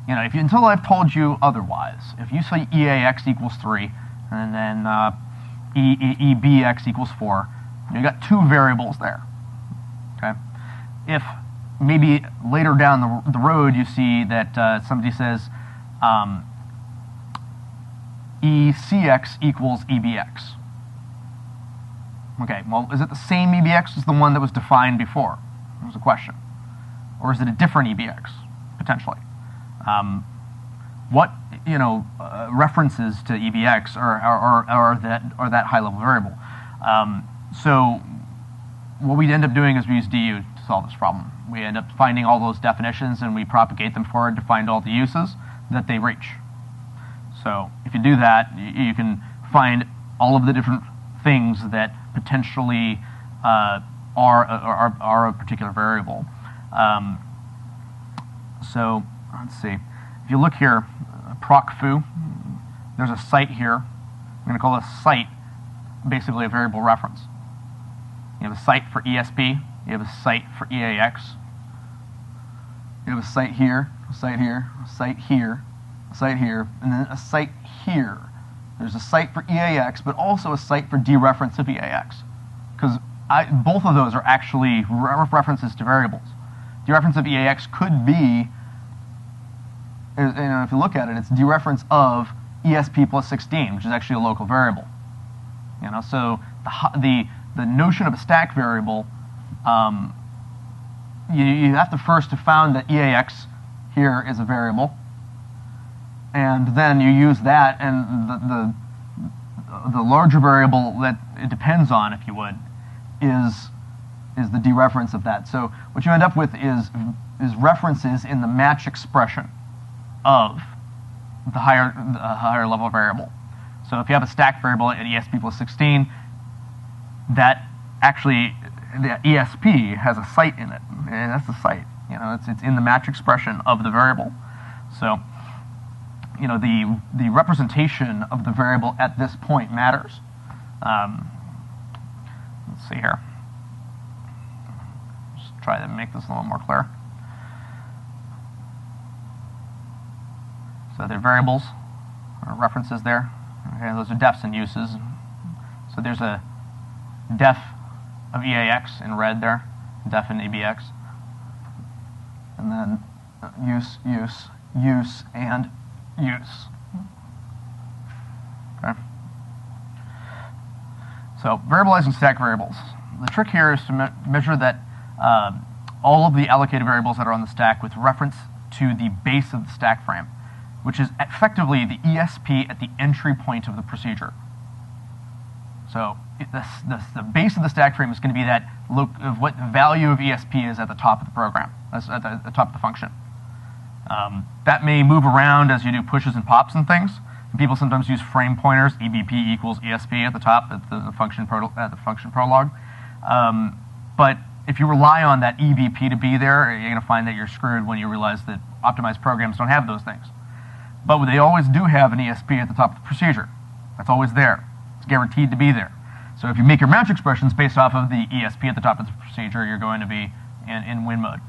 Until I've told you otherwise, if you say EAX equals 3, and then EBX equals 4, you got two variables there. Okay. If maybe later down the road you see that somebody says ECX equals EBX. Okay, well, is it the same EBX as the one that was defined before? That was a question. Or is it a different EBX, potentially? What references to EBX are that high-level variable? So what we end up doing is we use DU to solve this problem. We end up finding all those definitions and we propagate them forward to find all the uses that they reach. So if you do that, you can find all of the different things that potentially are a particular variable. So let's see. If you look here, procfoo, there's a site here. I'm going to call this site basically a variable reference. You have a site for ESP. You have a site for EAX. You have a site here, a site here, a site here, a site here, and then a site here. There's a site for EAX, but also a site for dereference of EAX. Because both of those are actually references to variables. Dereference of EAX could be, if you look at it, it's dereference of ESP plus 16, which is actually a local variable. So the notion of a stack variable, you have to first have found that EAX here is a variable, and then you use that, and the larger variable that it depends on, if you would, is the dereference of that. So what you end up with is references in the match expression of the higher level variable. So if you have a stack variable at ESP plus 16, that actually, the ESP has a site in it, and that's the site. It's in the match expression of the variable. So, the representation of the variable at this point matters. Let's see here. Just try to make this a little more clear. So there are variables, or references there. Okay, those are defs and uses. So there's a def of EAX in red there, def and EBX. And then use, and use. Okay. So variabilizing stack variables. The trick here is to measure that all of the allocated variables that are on the stack with reference to the base of the stack frame, which is effectively the ESP at the entry point of the procedure. So the base of the stack frame is going to be that look of what the value of ESP is at the top of the program, at the top of the function. That may move around as you do pushes and pops and things. And people sometimes use frame pointers, EBP equals ESP at the top at the function prologue. But if you rely on that EBP to be there, you're going to find that you're screwed when you realize that optimized programs don't have those things. But they always do have an ESP at the top of the procedure. That's always there. It's guaranteed to be there. So if you make your match expressions based off of the ESP at the top of the procedure, you're going to be in win mode.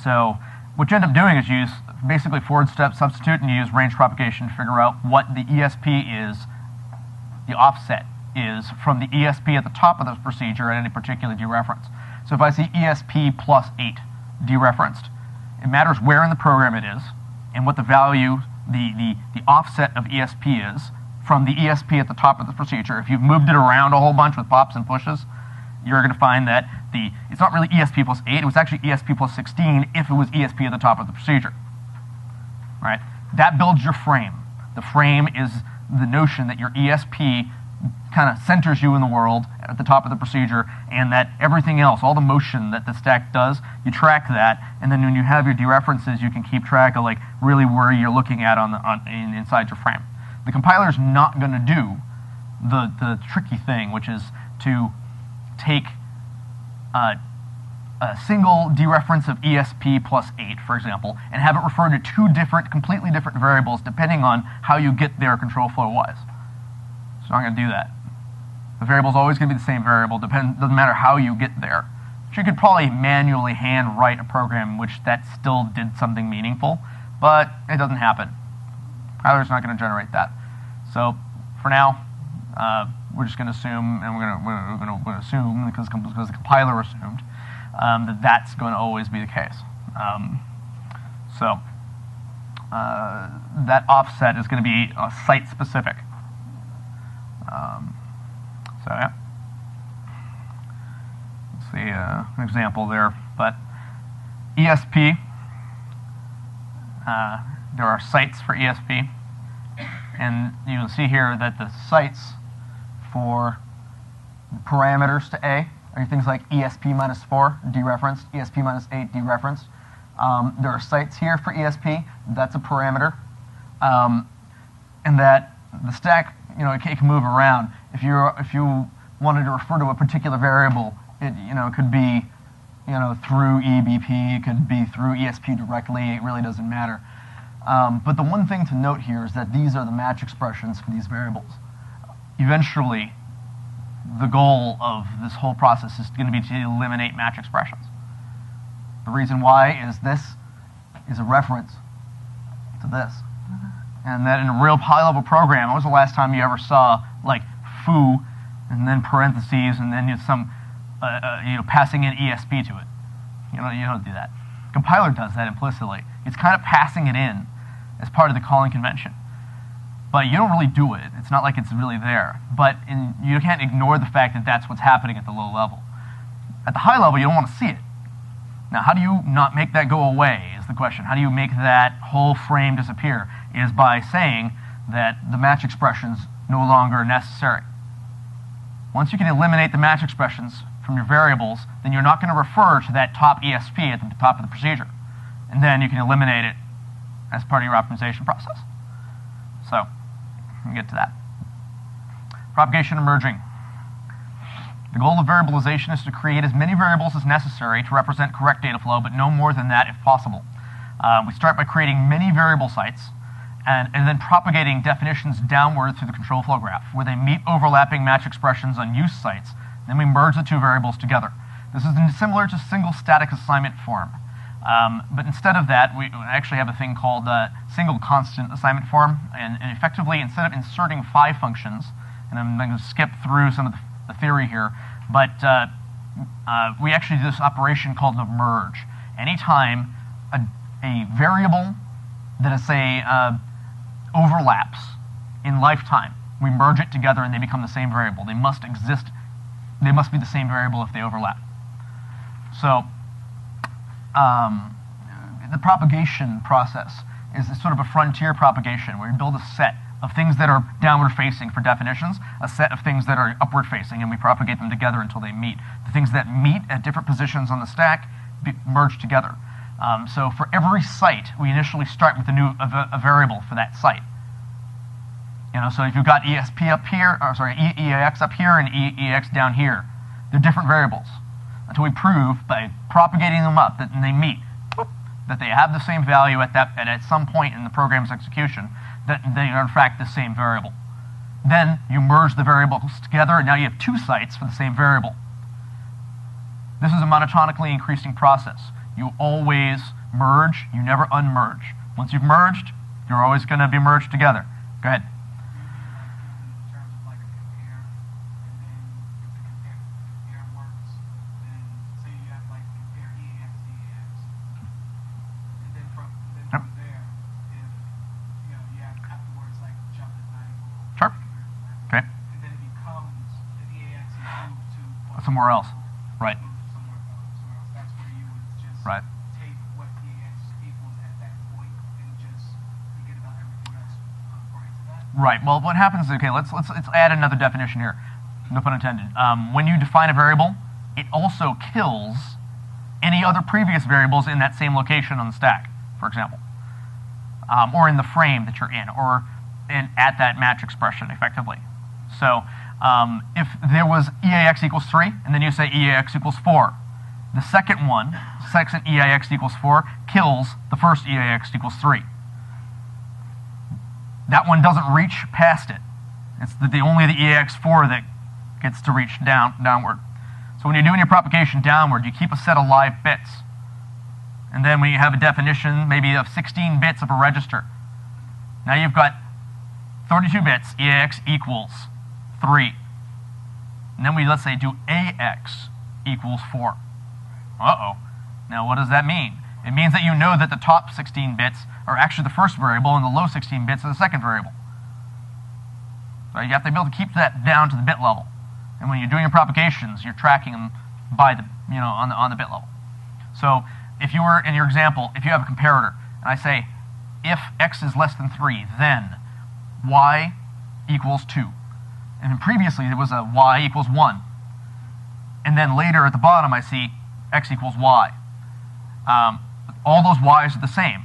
So what you end up doing is you use basically forward step substitute, and you use range propagation to figure out what the ESP is, the offset is from the ESP at the top of the procedure at any particular dereference. So if I see ESP plus 8 dereferenced, it matters where in the program it is and what the value, the offset of ESP is from the ESP at the top of the procedure. If you've moved it around a whole bunch with pops and pushes, you're going to find that it's not really ESP plus 8, it was actually ESP plus 16 if it was ESP at the top of the procedure. Right? That builds your frame. The frame is the notion that your ESP kind of centers you in the world at the top of the procedure, and that everything else, all the motion that the stack does, you track that, and then when you have your dereferences, you can keep track of like really where you're looking at inside your frame. The compiler is not going to do the tricky thing, which is to take a single dereference of ESP plus 8, for example, and have it refer to two completely different variables depending on how you get there control flow wise. So I'm going to do that. The variable is always going to be the same variable, doesn't matter how you get there. So you could probably manually hand write a program in which that still did something meaningful, but it doesn't happen. Compiler's not going to generate that. So for now, we're just going to assume, and we're going to assume because the compiler assumed that that's going to always be the case. That offset is going to be site specific. So yeah, let's see an example there. But ESP, there are sites for ESP, and you can see here that the sites for parameters to A are things like ESP minus 4 dereferenced, ESP minus 8 dereferenced. There are sites here for ESP. That's a parameter, and that the stack, it can move around. If you wanted to refer to a particular variable, it could be through EBP, it could be through ESP directly. It really doesn't matter. But the one thing to note here is that these are the match expressions for these variables. Eventually, the goal of this whole process is going to be to eliminate match expressions. The reason why is this is a reference to this. And that in a real high-level program, when was the last time you ever saw like foo and then parentheses, and then some passing in ESP to it. You don't do that. Compiler does that implicitly. It's kind of passing it in as part of the calling convention. But you don't really do it. It's not like it's really there. But you can't ignore the fact that that's what's happening at the low level. At the high level, you don't want to see it. Now, how do you not make that go away is the question. How do you make that whole frame disappear? Is by saying that the match expressions no longer are necessary. Once you can eliminate the match expressions from your variables, then you're not going to refer to that top ESP at the top of the procedure. And then you can eliminate it as part of your optimization process. So, we'll get to that. Propagation and merging. The goal of variabilization is to create as many variables as necessary to represent correct data flow, but no more than that if possible. We start by creating many variable sites and then propagating definitions downward through the control flow graph, where they meet overlapping match expressions on use sites. Then we merge the two variables together. This is similar to single static assignment form. But instead of that, we actually have a thing called single constant assignment form. And effectively, instead of inserting 5 functions, and I'm going to skip through some of the theory here, but we actually do this operation called the merge. Anytime a variable that is, say, overlaps in lifetime, we merge it together and they become the same variable. They must exist. They must be the same variable if they overlap. So the propagation process is sort of a frontier propagation where you build a set of things that are downward facing for definitions, a set of things that are upward facing, and we propagate them together until they meet. The things that meet at different positions on the stack merge together. So for every site, we initially start with a variable for that site. So if you've got ESP up here, EAX up here and EAX down here, they're different variables until we prove by propagating them up that they meet, that they have the same value at some point in the program's execution, that they are in fact the same variable. Then you merge the variables together, and now you have 2 sites for the same variable. This is a monotonically increasing process. You always merge, you never unmerge. Once you've merged, you're always going to be merged together. Go ahead. Somewhere else, right? That's where you would just take what the EAX equals at that point and just forget about everything else prior to that. Right. Well, what happens is, okay, let's add another definition here. No pun intended. When you define a variable, it also kills any other previous variables in that same location on the stack, for example, or in the frame that you're in, or at that match expression, effectively. So. If there was EAX equals 3, and then you say EAX equals 4, the second EAX equals 4 kills the first EAX equals 3. That one doesn't reach past it. It's only the EAX 4 that gets to reach downward. So when you're doing your propagation downward, you keep a set of live bits. And then when you have a definition, maybe of 16 bits of a register, now you've got 32 bits, EAX equals 3. And then let's say, do AX equals 4. Uh-oh. Now, what does that mean? It means that you know that the top 16 bits are actually the first variable and the low 16 bits are the second variable. So you have to be able to keep that down to the bit level. And when you're doing your propagations, you're tracking them by on the bit level. So if you were, in your example, if you have a comparator, and I say, if X is less than 3, then Y equals 2. And then previously there was a Y equals 1. And then later at the bottom I see X equals Y. All those Y's are the same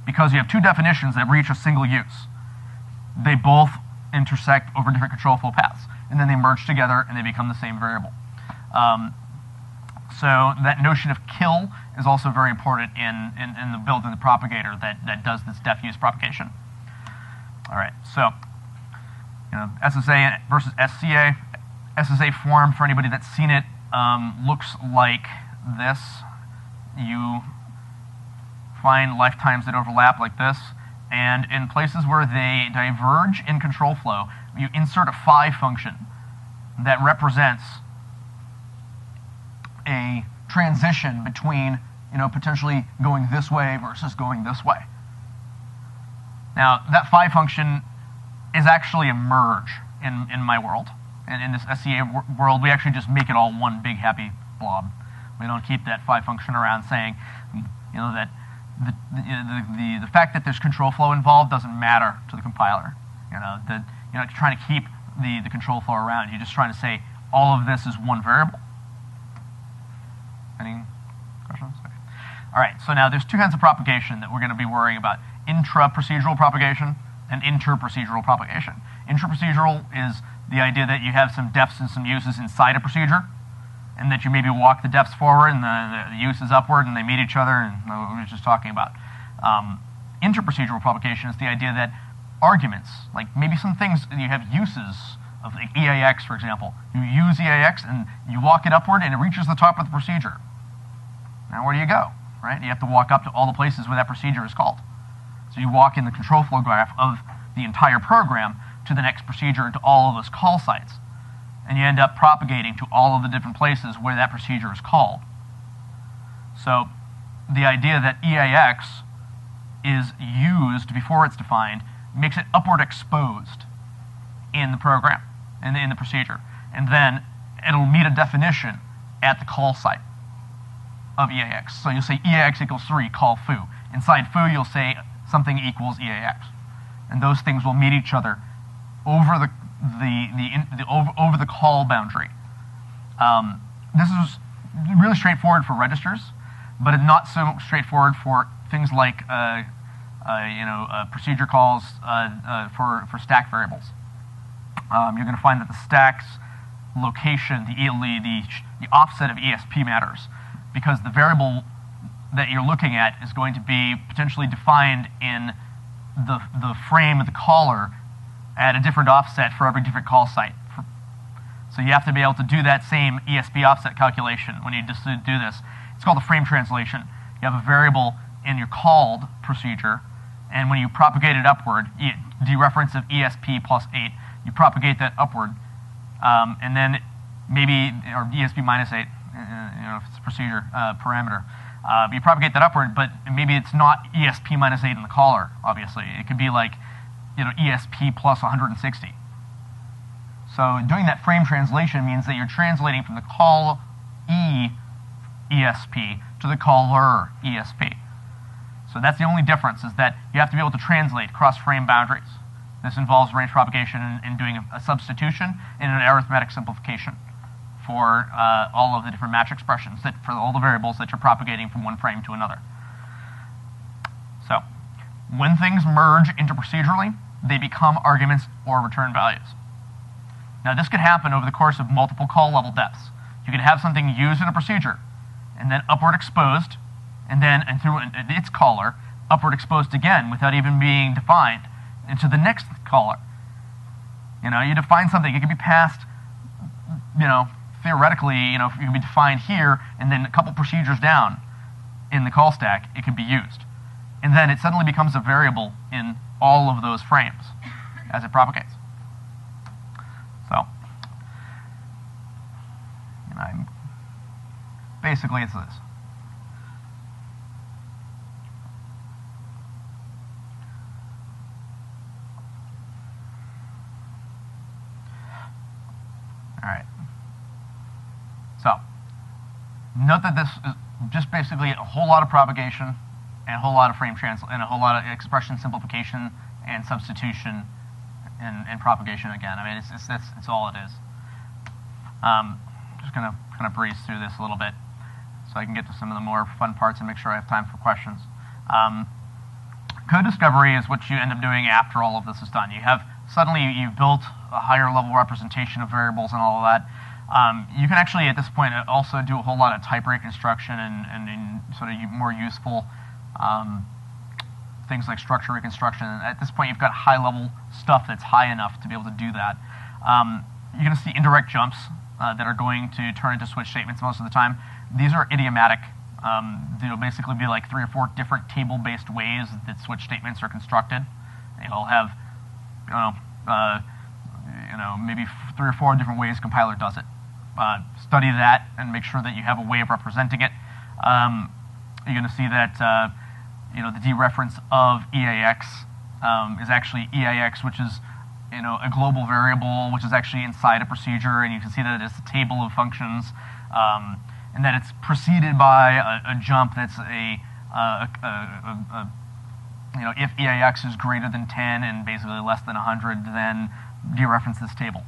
because you have 2 definitions that reach a single use. They both intersect over different control flow paths. And then they merge together and they become the same variable. So that notion of kill is also very important in the build in the propagator that does this def use propagation. All right, so SSA versus SCA. SSA form, for anybody that's seen it, looks like this. You find lifetimes that overlap like this, and in places where they diverge in control flow, you insert a 5 function. that represents a transition between, potentially going this way versus going this way. Now, that phi function is actually a merge in my world. And in this SCA world, we actually just make it all one big happy blob. We don't keep that phi function around saying, that the fact that there's control flow involved doesn't matter to the compiler. You're not trying to keep the control flow around. You're just trying to say all of this is one variable. Any questions? Okay. All right, so now there's two kinds of propagation that we're going to be worrying about: intra-procedural propagation and inter-procedural propagation. Intra-procedural is the idea that you have some defs and some uses inside a procedure, and that you maybe walk the defs forward and the uses upward, and they meet each other, and what we were just talking about. Inter-procedural propagation is the idea that arguments, like maybe some things, you have uses of like EAX, for example. You use EAX, and you walk it upward, and it reaches the top of the procedure. Now where do you go, right? You have to walk up to all the places where that procedure is called. So you walk in the control flow graph of the entire program to the next procedure and to all of those call sites. And you end up propagating to all of the different places where that procedure is called. So the idea that EAX is used before it's defined makes it upward exposed in the program, in the procedure. And then it'll meet a definition at the call site of EAX. So you'll say EAX equals 3, call foo. Inside foo, you'll say something equals EAX. And those things will meet each other over over the call boundary. This is really straightforward for registers, but it's not so straightforward for things like procedure calls for stack variables. You're going to find that the stack's location, the offset of ESP matters, because the variable that you're looking at is going to be potentially defined in the frame of the caller at a different offset for every different call site. So you have to be able to do that same ESP offset calculation when you just do this. It's called a frame translation. You have a variable in your called procedure, and when you propagate it upward, dereference of ESP plus 8, you propagate that upward, and then maybe, or ESP minus 8, if it's a procedure parameter. You propagate that upward, but maybe it's not ESP minus 8 in the caller, obviously. It could be like, ESP plus 160. So doing that frame translation means that you're translating from the call ESP to the caller ESP. So that's the only difference, is that you have to be able to translate cross-frame boundaries. This involves range propagation and doing a substitution and an arithmetic simplification for all of the different match expressions, for all the variables that you're propagating from one frame to another. So when things merge interprocedurally, they become arguments or return values. Now this could happen over the course of multiple call level depths. You could have something used in a procedure, and then upward exposed, and then through its caller, upward exposed again without even being defined into the next caller. You define something, it could be passed, theoretically, it can be defined here, and then a couple procedures down in the call stack, it can be used. And then it suddenly becomes a variable in all of those frames as it propagates. So, basically it's this. All right. So, note that this is just basically a whole lot of propagation and a whole lot of frame and a whole lot of expression simplification and substitution and propagation again. I mean, it's all it is. Just gonna kind of breeze through this a little bit so I can get to some of the more fun parts and make sure I have time for questions. Code discovery is what you end up doing after all of this is done. Suddenly you've built a higher level representation of variables and all of that. You can actually, at this point, also do a whole lot of type reconstruction and sort of more useful things like structure reconstruction. And at this point, you've got high-level stuff that's high enough to be able to do that. You're going to see indirect jumps that are going to turn into switch statements most of the time. These are idiomatic. They'll basically be like 3 or 4 different table-based ways that switch statements are constructed. You'll have, maybe 3 or 4 different ways compiler does it. Study that and make sure that you have a way of representing it. You're going to see that the dereference of EAX is actually EAX, which is a global variable, which is actually inside a procedure, and you can see that it's a table of functions, and that it's preceded by a jump that's if EAX is greater than 10 and basically less than 100, then dereference this table.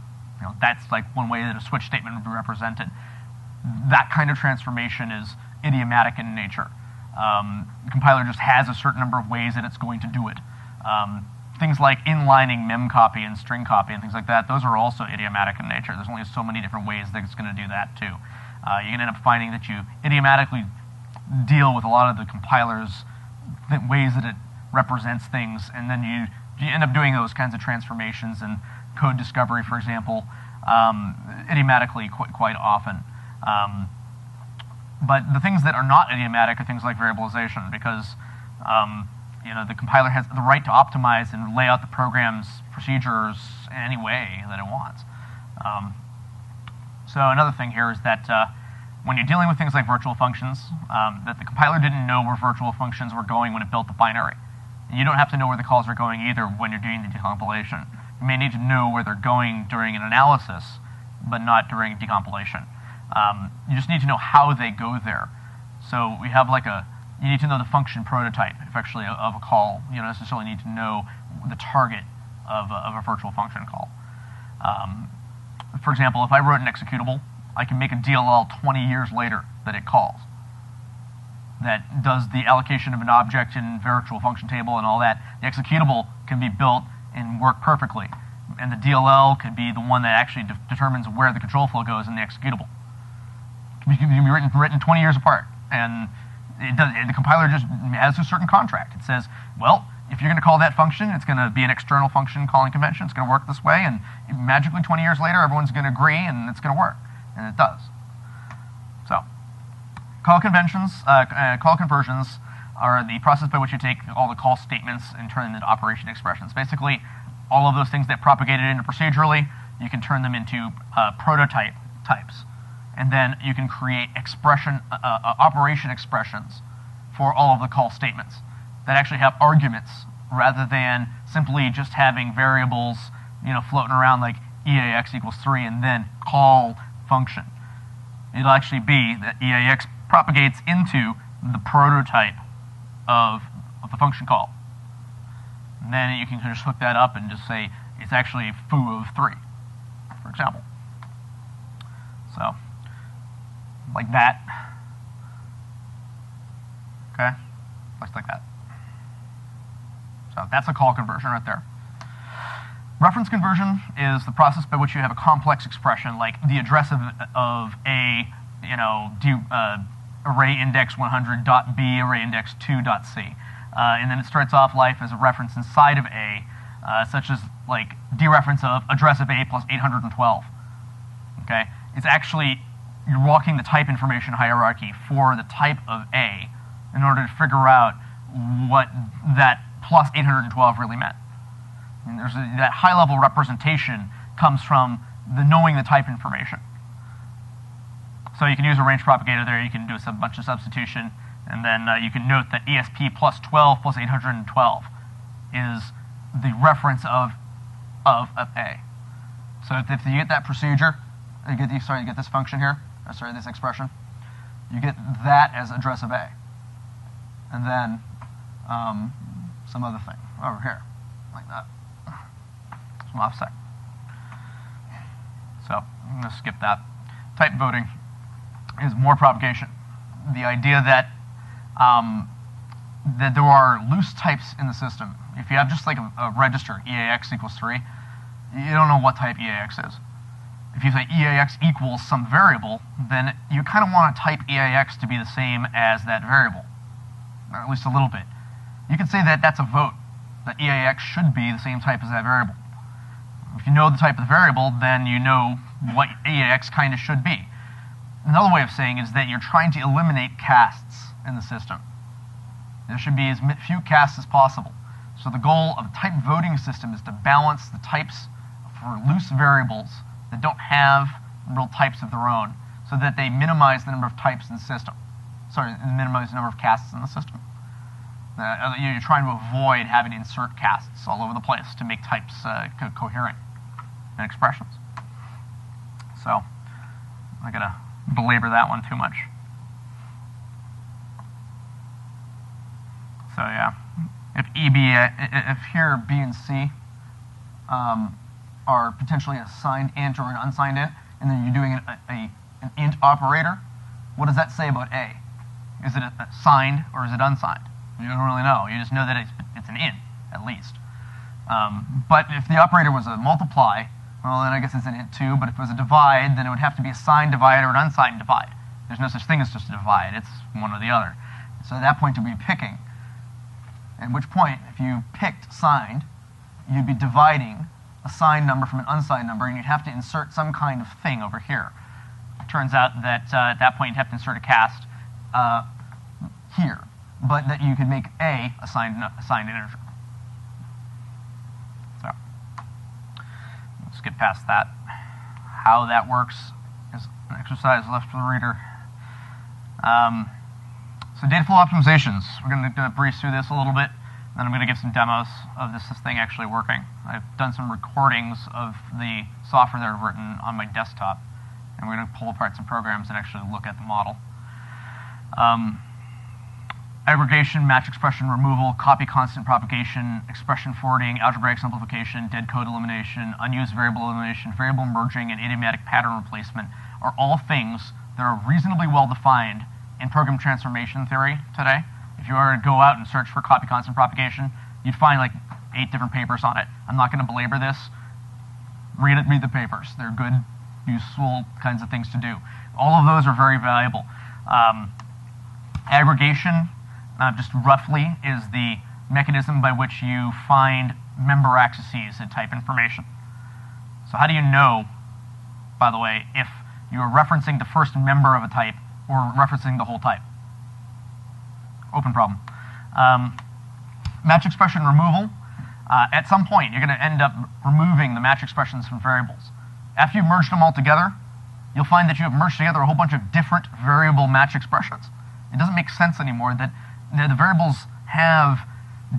That's like one way that a switch statement would be represented. That kind of transformation is idiomatic in nature. The compiler just has a certain number of ways that it's going to do it. Things like inlining memcopy and string copy and things like that, those are also idiomatic in nature. There's only so many different ways that it's going to do that too. You can end up finding that you idiomatically deal with a lot of the compiler's ways that it represents things, and then you end up doing those kinds of transformations and code discovery, for example, idiomatically quite often. But the things that are not idiomatic are things like variabilization, because the compiler has the right to optimize and lay out the program's procedures any way that it wants. So another thing here is that when you're dealing with things like virtual functions, that the compiler didn't know where virtual functions were going when it built the binary. And you don't have to know where the calls are going either when you're doing the decompilation. You may need to know where they're going during an analysis, but not during decompilation. You just need to know how they go there. So we have you need to know the function prototype, actually, of a call. You don't necessarily need to know the target of a virtual function call. For example, if I wrote an executable, I can make a DLL 20 years later that it calls, that does the allocation of an object in virtual function table and all that. The executable can be built and work perfectly, and the DLL could be the one that actually determines where the control flow goes in the executable. It can be written 20 years apart, and the compiler just has a certain contract. It says, well, if you're going to call that function, it's going to be an external function calling convention. It's going to work this way, and magically 20 years later, everyone's going to agree, and it's going to work, and it does. So, call conventions, call conversions are the process by which you take all the call statements and turn them into operation expressions. Basically, all of those things that propagated into procedurally, you can turn them into prototype types. And then you can create operation expressions for all of the call statements that actually have arguments rather than simply just having variables, floating around like EAX equals 3 and then call function. It'll actually be that EAX propagates into the prototype of the function call. And then you can just hook that up and just say it's actually foo of 3, for example. So, like that. Okay? Looks like that. So that's a call conversion right there. Reference conversion is the process by which you have a complex expression, like the address of A, array index 100 dot B, array index 2 dot C. And then it starts off life as a reference inside of A, such as like dereference of address of A plus 812. Okay? It's actually, you're walking the type information hierarchy for the type of A in order to figure out what that plus 812 really meant. And that high-level representation comes from knowing the type information. So you can use a range propagator there. You can do a bunch of substitution, and then you can note that ESP plus 12 plus 812 is the reference of A. So if you get that procedure, you get this function here, this expression, you get that as address of A. And then some other thing over here, like that. Some offset. So I'm going to skip that. Type voting is more propagation. The idea that that there are loose types in the system. If you have just like a register, EAX equals 3, you don't know what type EAX is. If you say EAX equals some variable, then you kind of want to type EAX to be the same as that variable, or at least a little bit. You can say that that's a vote, that EAX should be the same type as that variable. If you know the type of the variable, then you know what EAX kind of should be. Another way of saying is that you're trying to eliminate casts in the system. There should be as few casts as possible. So the goal of a type voting system is to balance the types for loose variables that don't have real types of their own, so that they minimize the number of types in the system. Sorry, minimize the number of casts in the system. You're trying to avoid having to insert casts all over the place to make types coherent in expressions. So I'm not going to belabor that one too much. So yeah, if if here B and C are potentially a signed int or an unsigned int, and then you're doing an int operator, what does that say about A? Is it signed or is it unsigned? You don't really know. You just know that it's an int, at least. But if the operator was a multiply, well, then I guess it's an int too. But if it was a divide, then it would have to be a signed divide or an unsigned divide. There's no such thing as just a divide. It's one or the other. So at that point, you'd be picking. At which point, if you picked signed, you'd be dividing a signed number from an unsigned number, and you'd have to insert some kind of thing over here. It turns out that at that point, you'd have to insert a cast here, but that you could make a signed integer. So let's get past that. How that works is an exercise left for the reader. So data flow optimizations. We're going to breeze through this a little bit, then I'm going to give some demos of this thing actually working. I've done some recordings of the software that I've written on my desktop, and we're going to pull apart some programs and actually look at the model. Aggregation, match expression removal, copy constant propagation, expression forwarding, algebraic simplification, dead code elimination, unused variable elimination, variable merging, and idiomatic pattern replacement are all things that are reasonably well defined in program transformation theory today. If you were to go out and search for copy constant propagation, you'd find like 8 different papers on it. I'm not going to belabor this. Read the papers. They're good, useful kinds of things to do. All of those are very valuable. Aggregation, just roughly, is the mechanism by which you find member accesses in type information. So how do you know, by the way, if you're referencing the first member of a type or referencing the whole type? Open problem. Match expression removal. At some point, you're going to end up removing the match expressions from variables. After you've merged them all together, you'll find that you have merged together a whole bunch of different variable match expressions. It doesn't make sense anymore that the variables have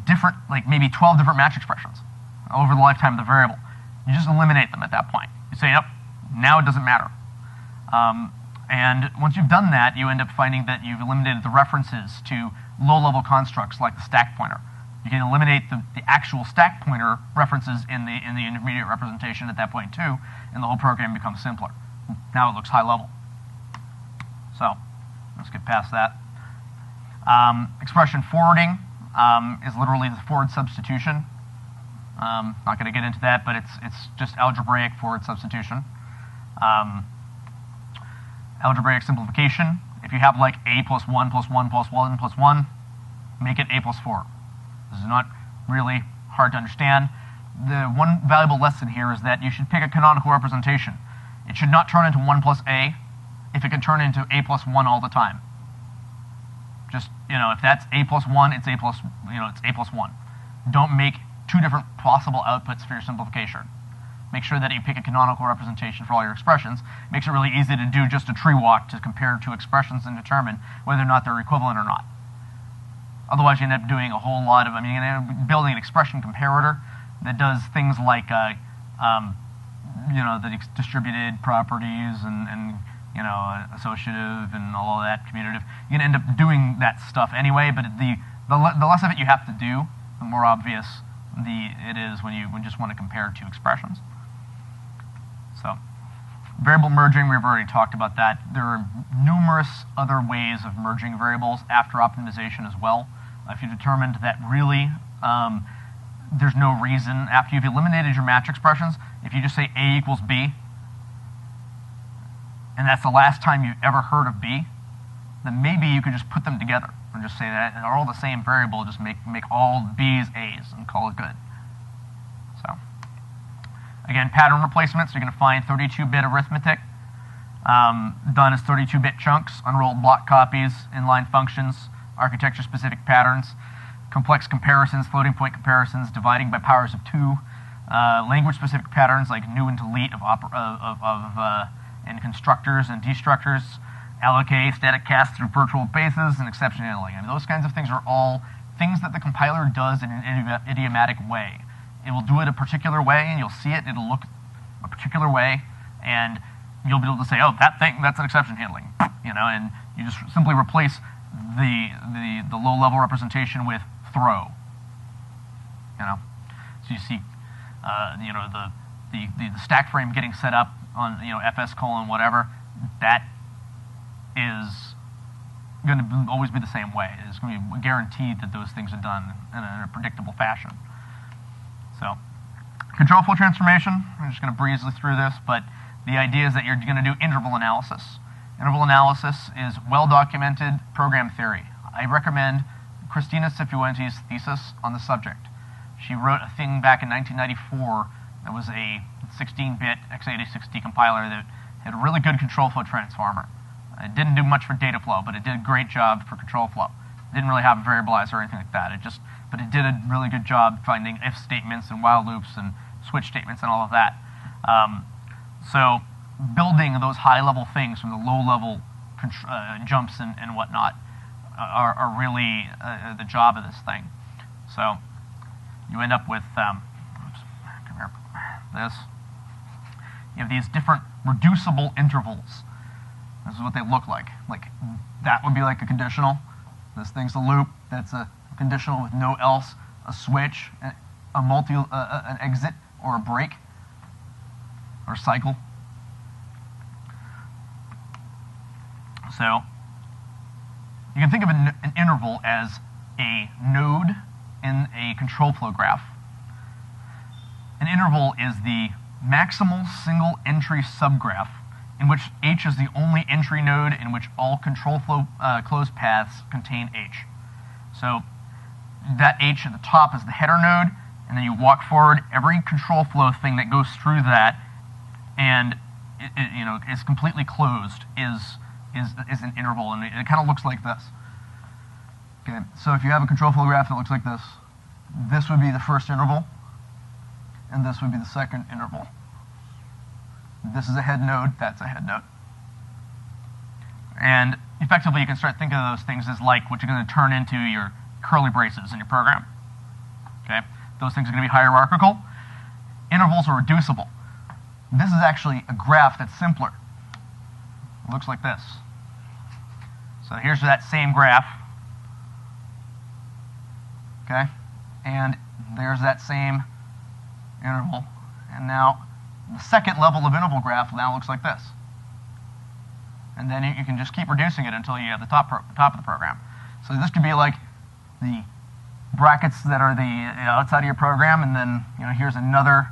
different, like maybe 12 different match expressions over the lifetime of the variable. You just eliminate them at that point. You say, yep, now it doesn't matter. And once you've done that, you end up finding that you've eliminated the references to low-level constructs like the stack pointer. You can eliminate the actual stack pointer references in the intermediate representation at that point too, and the whole program becomes simpler. Now it looks high level. So let's get past that. Expression forwarding is literally the forward substitution. Not going to get into that, but it's just algebraic forward substitution. Algebraic simplification. If you have like a plus 1 plus 1 plus 1 plus 1, make it a plus 4. This is not really hard to understand. The one valuable lesson here is that you should pick a canonical representation. It should not turn into 1 plus a if it can turn into a plus 1 all the time. Just, if that's a plus 1, it's a plus, it's a plus 1. Don't make 2 different possible outputs for your simplification. Make sure that you pick a canonical representation for all your expressions. Makes it really easy to do just a tree walk to compare 2 expressions and determine whether or not they're equivalent or not. Otherwise, you end up doing a whole lot of, you end up building an expression comparator that does things like, the distributed properties and associative and all of that, commutative. You can end up doing that stuff anyway, but the less of it you have to do, the more obvious it is when you just want to compare 2 expressions. So, variable merging, we've already talked about that. There are numerous other ways of merging variables after optimization as well. If you determined that really there's no reason, after you've eliminated your match expressions, if you just say A equals B, and that's the last time you've ever heard of B, then maybe you could just put them together and just say that they're all the same variable, just make all B's A's and call it good. So, again, pattern replacements, you're going to find 32-bit arithmetic done as 32-bit chunks, unrolled block copies, inline functions, architecture-specific patterns, complex comparisons, floating point comparisons, dividing by powers of 2, language-specific patterns like new and delete and constructors and destructors, allocate, static cast through virtual bases, and exception handling. I mean, those kinds of things are all things that the compiler does in an idiomatic way. It will do it a particular way, and you'll see it. It'll look a particular way, and you'll be able to say, "Oh, that's an exception handling," and you just simply replace the low-level representation with throw. So you see, the stack frame getting set up on fs colon whatever. That is going to always be the same way. It's going to be guaranteed that those things are done in a predictable fashion. So, control flow transformation. I'm just going to breeze through this, but the idea is that you're going to do interval analysis. Interval analysis is well-documented program theory. I recommend Christien Rioux' thesis on the subject. She wrote a thing back in 1994 that was a 16-bit x86 compiler that had a really good control flow transformer. It didn't do much for data flow, but it did a great job for control flow. It didn't really have a variabilizer or anything like that. But it did a really good job finding if statements and while loops and switch statements and all of that. So building those high-level things from the low-level jumps and whatnot are really the job of this thing. So you end up with this. You have these different reducible intervals. This is what they look like. Like that would be like a conditional. This thing's a loop. That's a conditional with no else. A switch, an exit, or a break, or cycle. So you can think of an interval as a node in a control flow graph. An interval is the maximal single entry subgraph in which H is the only entry node in which all control flow closed paths contain H. So that H at the top is the header node, and then you walk forward every control flow thing that goes through that, and it is completely closed is an interval, and it kind of looks like this. Okay, so if you have a control flow graph that looks like this would be the first interval, and this would be the second interval. This is a head node, that's a head node. And effectively, you can start thinking of those things as like what you're going to turn into your curly braces in your program. Okay, those things are going to be hierarchical. Intervals are reducible. This is actually a graph that's simpler. It looks like this. So here's that same graph. Okay, and there's that same interval. And now the second level of interval graph now looks like this. And then you can just keep reducing it until you have the top of the program. So this could be like the brackets that are the outside of your program, and then here's another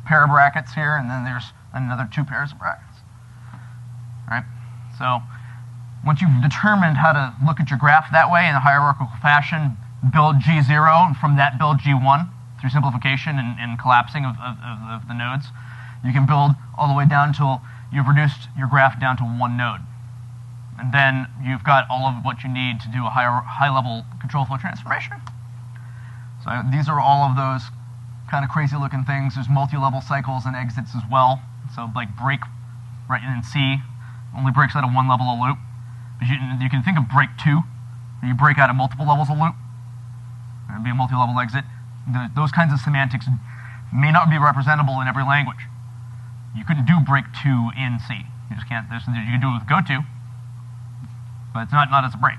pair of brackets here, and then there's another two pairs of brackets. All right? So once you've determined how to look at your graph that way in a hierarchical fashion, build G0, and from that build G1 through simplification and collapsing of the nodes, you can build all the way down until you've reduced your graph down to one node. And then you've got all of what you need to do a high-level control flow transformation. So these are all of those kind of crazy-looking things. There's multi-level cycles and exits as well. So like break right in C only breaks out of one level of loop. But you can think of break 2, where you break out of multiple levels of loop. It would be a multi-level exit. Those kinds of semantics may not be representable in every language. You couldn't do break 2 in C. You just can't. You can do it with goto, but it's not as a break.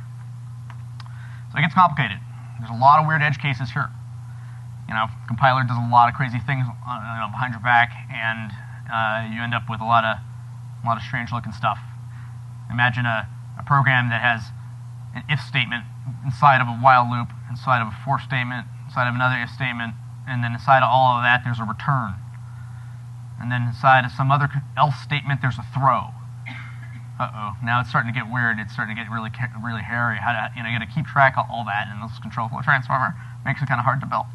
So it gets complicated. There's a lot of weird edge cases here. Compiler does a lot of crazy things behind your back, and you end up with a lot of strange-looking stuff. Imagine a program that has an if statement inside of a while loop, inside of a for statement, inside of another if statement, and then inside of all of that there's a return. And then inside of some other else statement, there's a throw. Uh-oh, now it's starting to get weird. It's starting to get really hairy. You got to keep track of all that, and this control flow transformer makes it kind of hard to build.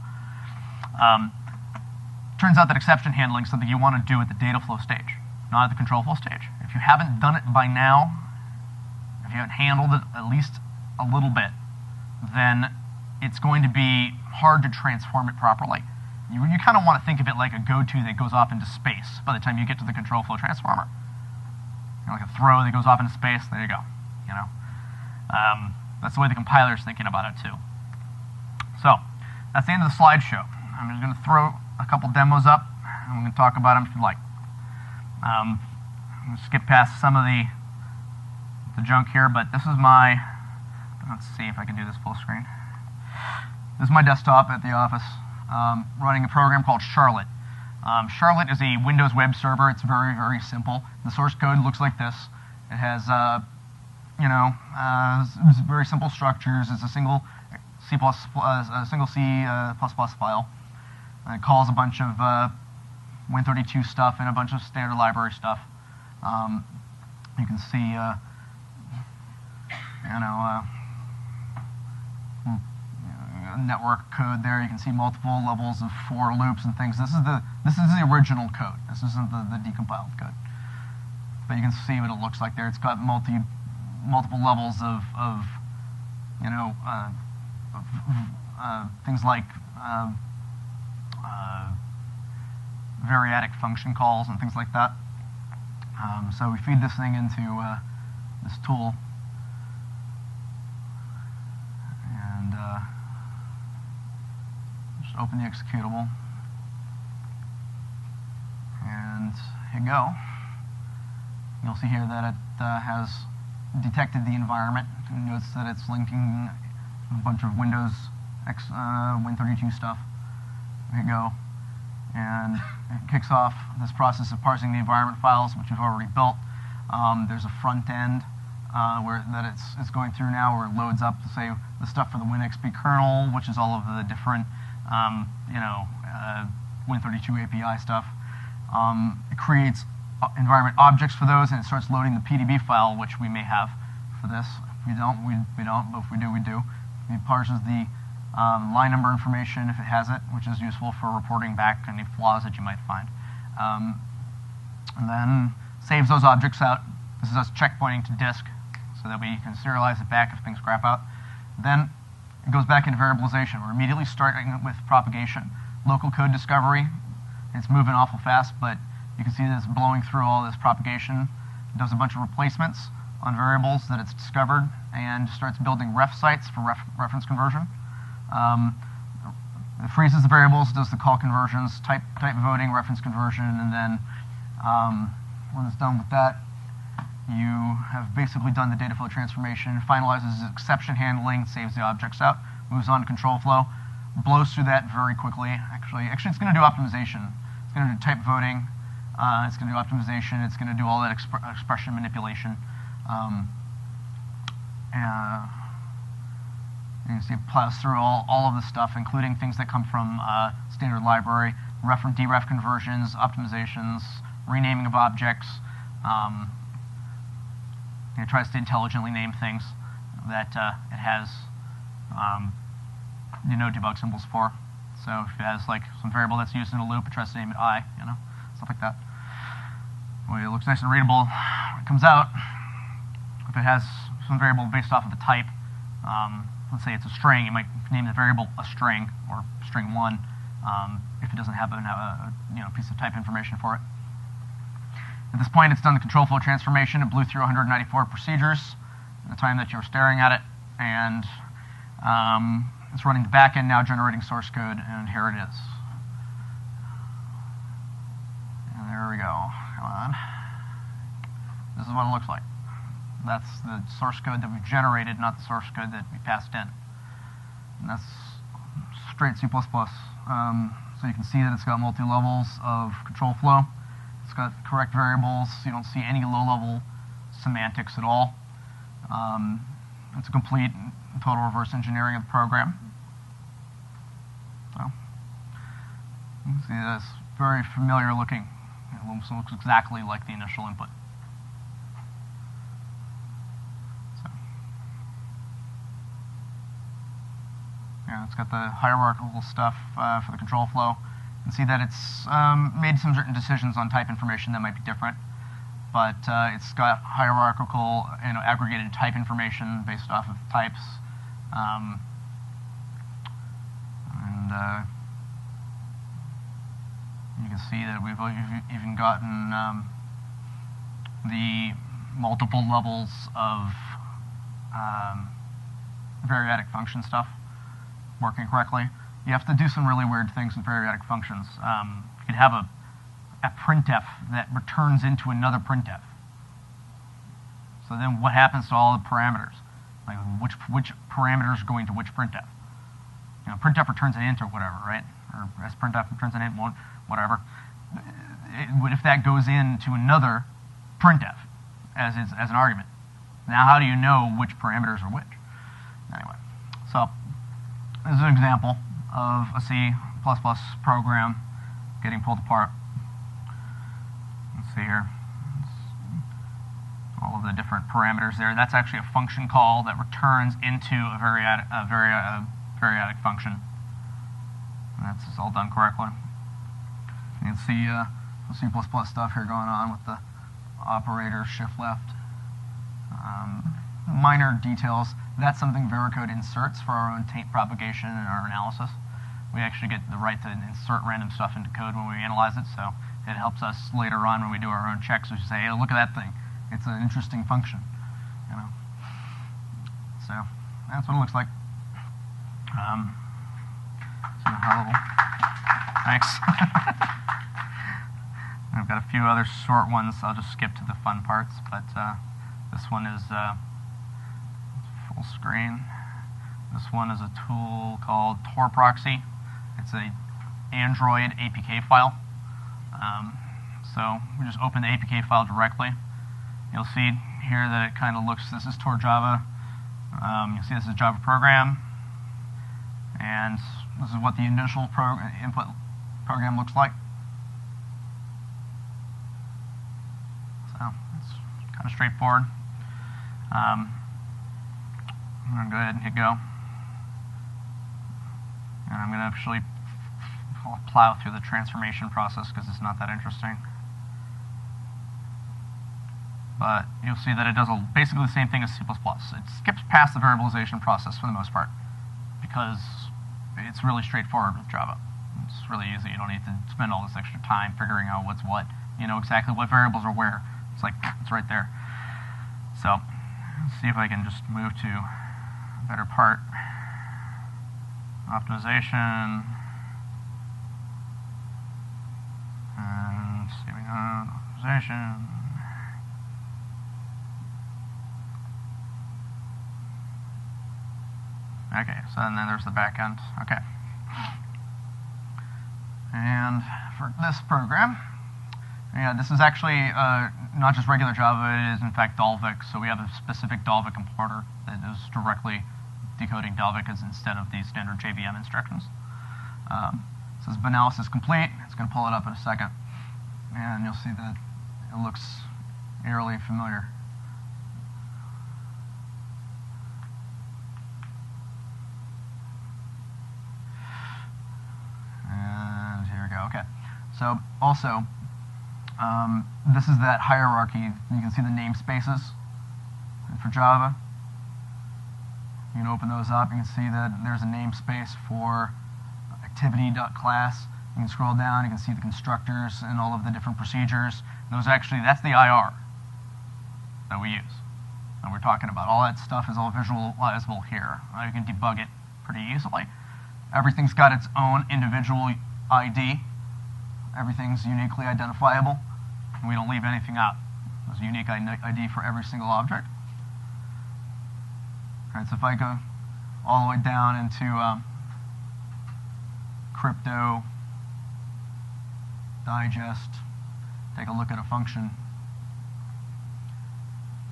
Turns out that exception handling is something you want to do at the data flow stage, not at the control flow stage. If you haven't done it by now, if you haven't handled it at least a little bit, then it's going to be hard to transform it properly. You kind of want to think of it like a go-to that goes off into space by the time you get to the control flow transformer. Like a throw that goes off into space. There you go. You know, that's the way the compiler's thinking about it too. So that's the end of the slideshow. I'm just going to throw a couple demos up, and we can talk about them if you like. I'm going to skip past some of the junk here, but this is my. Let's see if I can do this full screen. This is my desktop at the office, running a program called Charlotte. Charlotte is a Windows web server. It's very, very simple. The source code looks like this. It has, very simple structures. It's a single C++, file. And it calls a bunch of Win32 stuff and a bunch of standard library stuff. You can see, network code there. You can see multiple levels of for loops and things. This is the original code. This isn't the decompiled code. But you can see what it looks like there. It's got multiple levels of things like variadic function calls and things like that. So we feed this thing into this tool. And just open the executable. And here you go. You'll see here that it has detected the environment. You notice that it's linking a bunch of Windows Win32 stuff. There you go. And it kicks off this process of parsing the environment files, which we've already built. There's a front end that it's going through now, where it loads up, say, the stuff for the WinXP kernel, which is all of the different, Win32 API stuff. It creates environment objects for those, and it starts loading the PDB file, which we may have for this. If we don't, we don't, but if we do, we do. It parses the line number information if it has it, which is useful for reporting back any flaws that you might find. And then saves those objects out. This is us checkpointing to disk so that we can serialize it back if things crap out. Then it goes back into variabilization. We're immediately starting with propagation. Local code discovery, it's moving awful fast, but you can see that it's blowing through all this propagation. It does a bunch of replacements on variables that it's discovered and starts building ref sites for reference conversion. It freezes the variables, does the call conversions, type voting, reference conversion, and then when it's done with that, you have basically done the data flow transformation, finalizes exception handling, saves the objects out, moves on to control flow, blows through that very quickly. Actually, it's going to do optimization. It's going to do type voting. It's going to do optimization. It's going to do all that expression manipulation. You can see it plows through all of this stuff, including things that come from standard library, ref and deref conversions, optimizations, renaming of objects. It tries to intelligently name things that it has debug symbols for. So if it has like some variable that's used in a loop, it tries to name it I, stuff like that. Well, it looks nice and readable when it comes out. If it has some variable based off of the type, let's say it's a string, you might name the variable a string or string1 if it doesn't have a piece of type information for it. At this point, it's done the control flow transformation. It blew through 194 procedures in the time that you were staring at it, and it's running the backend now, generating source code, and here it is. And there we go. Come on. This is what it looks like. That's the source code that we've generated, not the source code that we passed in. And that's straight C++. So you can see that it's got multi-levels of control flow. It's got correct variables. You don't see any low-level semantics at all. It's a complete total reverse engineering of the program. So you can see that's very familiar looking. It looks exactly like the initial input. Yeah, it's got the hierarchical stuff for the control flow. You can see that it's made some certain decisions on type information that might be different, but it's got hierarchical and aggregated type information based off of types. you can see that we've even gotten the multiple levels of variadic function stuff working correctly. You have to do some really weird things with variadic functions. You could have a printf that returns into another printf. So then what happens to all the parameters? Like which parameters are going to which printf? You know, printf returns an int or whatever, right? Or sprintf returns an int, whatever. If that goes into another printf as an argument, now how do you know which parameters are which? Anyway, so this is an example of a C++ program getting pulled apart. Let's see here. All of the different parameters there. That's actually a function call that returns into a variadic function. And that's all done correctly. You can see some C++ stuff here going on with the operator shift left. Minor details. That's something Veracode inserts for our own taint propagation and our analysis. We actually get the right to insert random stuff into code when we analyze it, so it helps us later on when we do our own checks. We say, hey, look at that thing. It's an interesting function, you know. So that's what it looks like. So high level. Thanks. I've got a few other short ones. I'll just skip to the fun parts, but this one is full screen. This one is a tool called Tor Proxy. It's a Android APK file. So we just open the APK file directly. You'll see here that it kind of looks, this is Tor Java. You'll see this is a Java program. And this is what the initial input program looks like. So it's kind of straightforward. I'm going to go ahead and hit go. And I'm going to actually plow through the transformation process because it's not that interesting. But you'll see that it does basically the same thing as C++. It skips past the variabilization process for the most part because it's really straightforward with Java. It's really easy. You don't need to spend all this extra time figuring out what's what. You know exactly what variables are where. It's like, it's right there. So let's see if I can just move to a better part. Optimization. And saving on optimization. Okay, so then there's the back end. Okay. And for this program, yeah, this is actually not just regular Java, it is in fact Dalvik. So we have a specific Dalvik importer that is directly decoding Dalvik instead of the standard JVM instructions. So this analysis complete. It's going to pull it up in a second. And you'll see that it looks eerily familiar. And here we go. Okay. So also, this is that hierarchy. You can see the namespaces for Java. You can open those up. You can see that there's a namespace for activity.class. You can scroll down. You can see the constructors and all of the different procedures. Those actually, that's the IR that we use. And we're talking about all that stuff is all visualizable here. You can debug it pretty easily. Everything's got its own individual ID. Everything's uniquely identifiable. And we don't leave anything out. There's a unique ID for every single object. All right, so if I go all the way down into crypto digest, take a look at a function,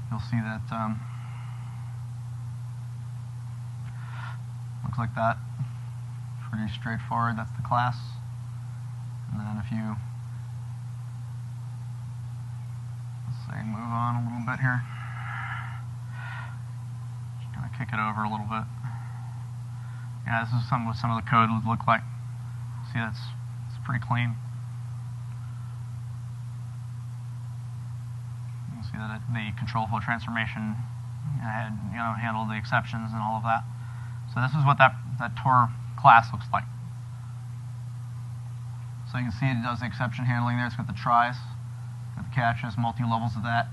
you'll see that looks like that. Pretty straightforward. That's the class. And then if you, let's say, move on a little bit here. Just kind of kick it over a little bit. Yeah, this is what some of the code would look like. See, it's pretty clean. You can see that the control flow transformation had, handled the exceptions and all of that. So this is what that Tor class looks like. So you can see it does the exception handling there. It's got the tries, got the catches, multi-levels of that.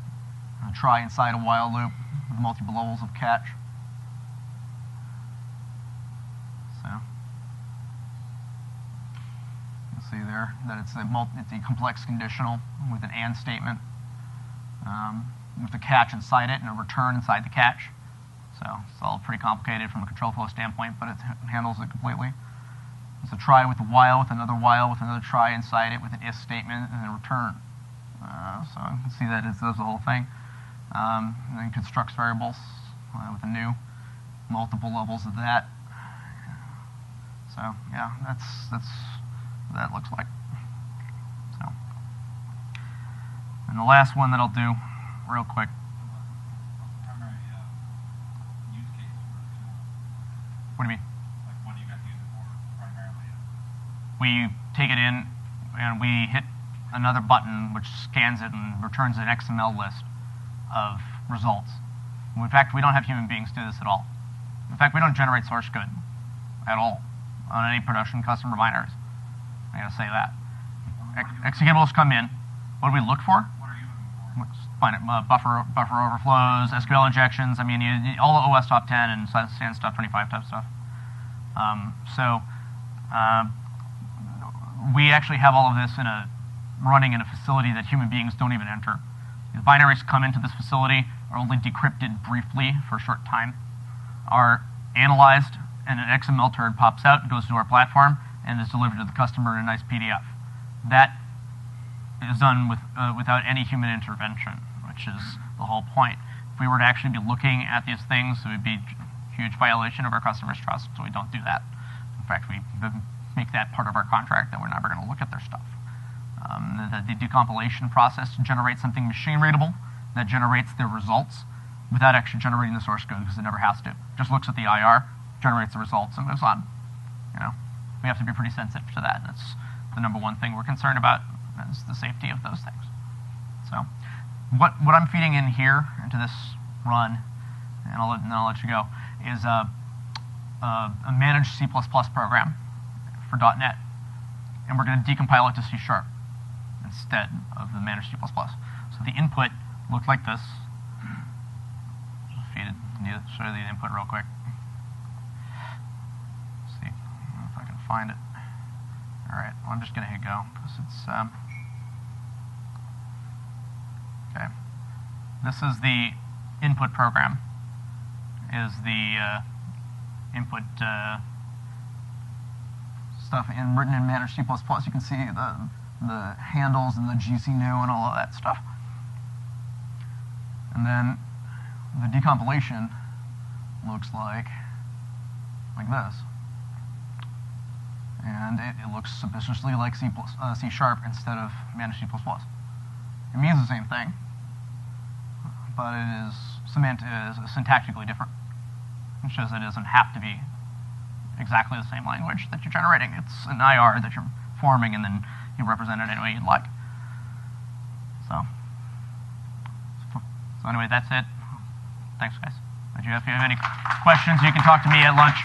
A try inside a while loop with multiple levels of catch. So you can see there that it's a complex conditional with an and statement, with a catch inside it and a return inside the catch. So it's all pretty complicated from a control flow standpoint, but it handles it completely. It's a try with a while, with another try inside it with an if statement and a return. So you can see that it does the whole thing. And then constructs variables with a new, multiple levels of that. So yeah, that's what that looks like. So, and the last one that I'll do real quick. What do you mean? Like what do you guys use it for primarily? We take it in and we hit another button which scans it and returns an XML list of results. In fact, we don't have human beings do this at all. In fact, we don't generate source code at all on any production customer binaries. I gotta say that. Executables come in. What do we look for? What are you looking for? Find it, buffer overflows, SQL injections. I mean, all the OS top 10 and sans top 25 type stuff. We actually have all of this running in a facility that human beings don't even enter. The binaries come into this facility, are only decrypted briefly for a short time, are analyzed, and an XML turd pops out, goes to our platform, and is delivered to the customer in a nice PDF. That is done without any human intervention, which is the whole point. If we were to actually be looking at these things, it would be a huge violation of our customers' trust, so we don't do that. In fact, we make that part of our contract that we're never going to look at their stuff. The decompilation process generates something machine-readable that generates the results without actually generating the source code, because it never has to. Just looks at the IR, generates the results, and moves on. We have to be pretty sensitive to that. That's the number one thing we're concerned about, is the safety of those things. So what I'm feeding in here into this run, and I'll let you go, is a managed C++ program for .NET. And we're going to decompile it to C# instead of the managed C++. So the input looked like this. Just need to show you the input real quick. Let's see if I can find it. All right, well, I'm just going to hit go because it's okay. This is the input program. Is the input stuff written in managed C++. You can see the handles and the GC new and all of that stuff. And then the decompilation looks like this. And it looks suspiciously like C# instead of managed C++. It means the same thing, but it is syntactically different, which shows it doesn't have to be exactly the same language that you're generating. It's an IR that you're forming, and then you represent it any way you'd like. So anyway, that's it. Thanks, guys. If you have any questions, you can talk to me at lunch.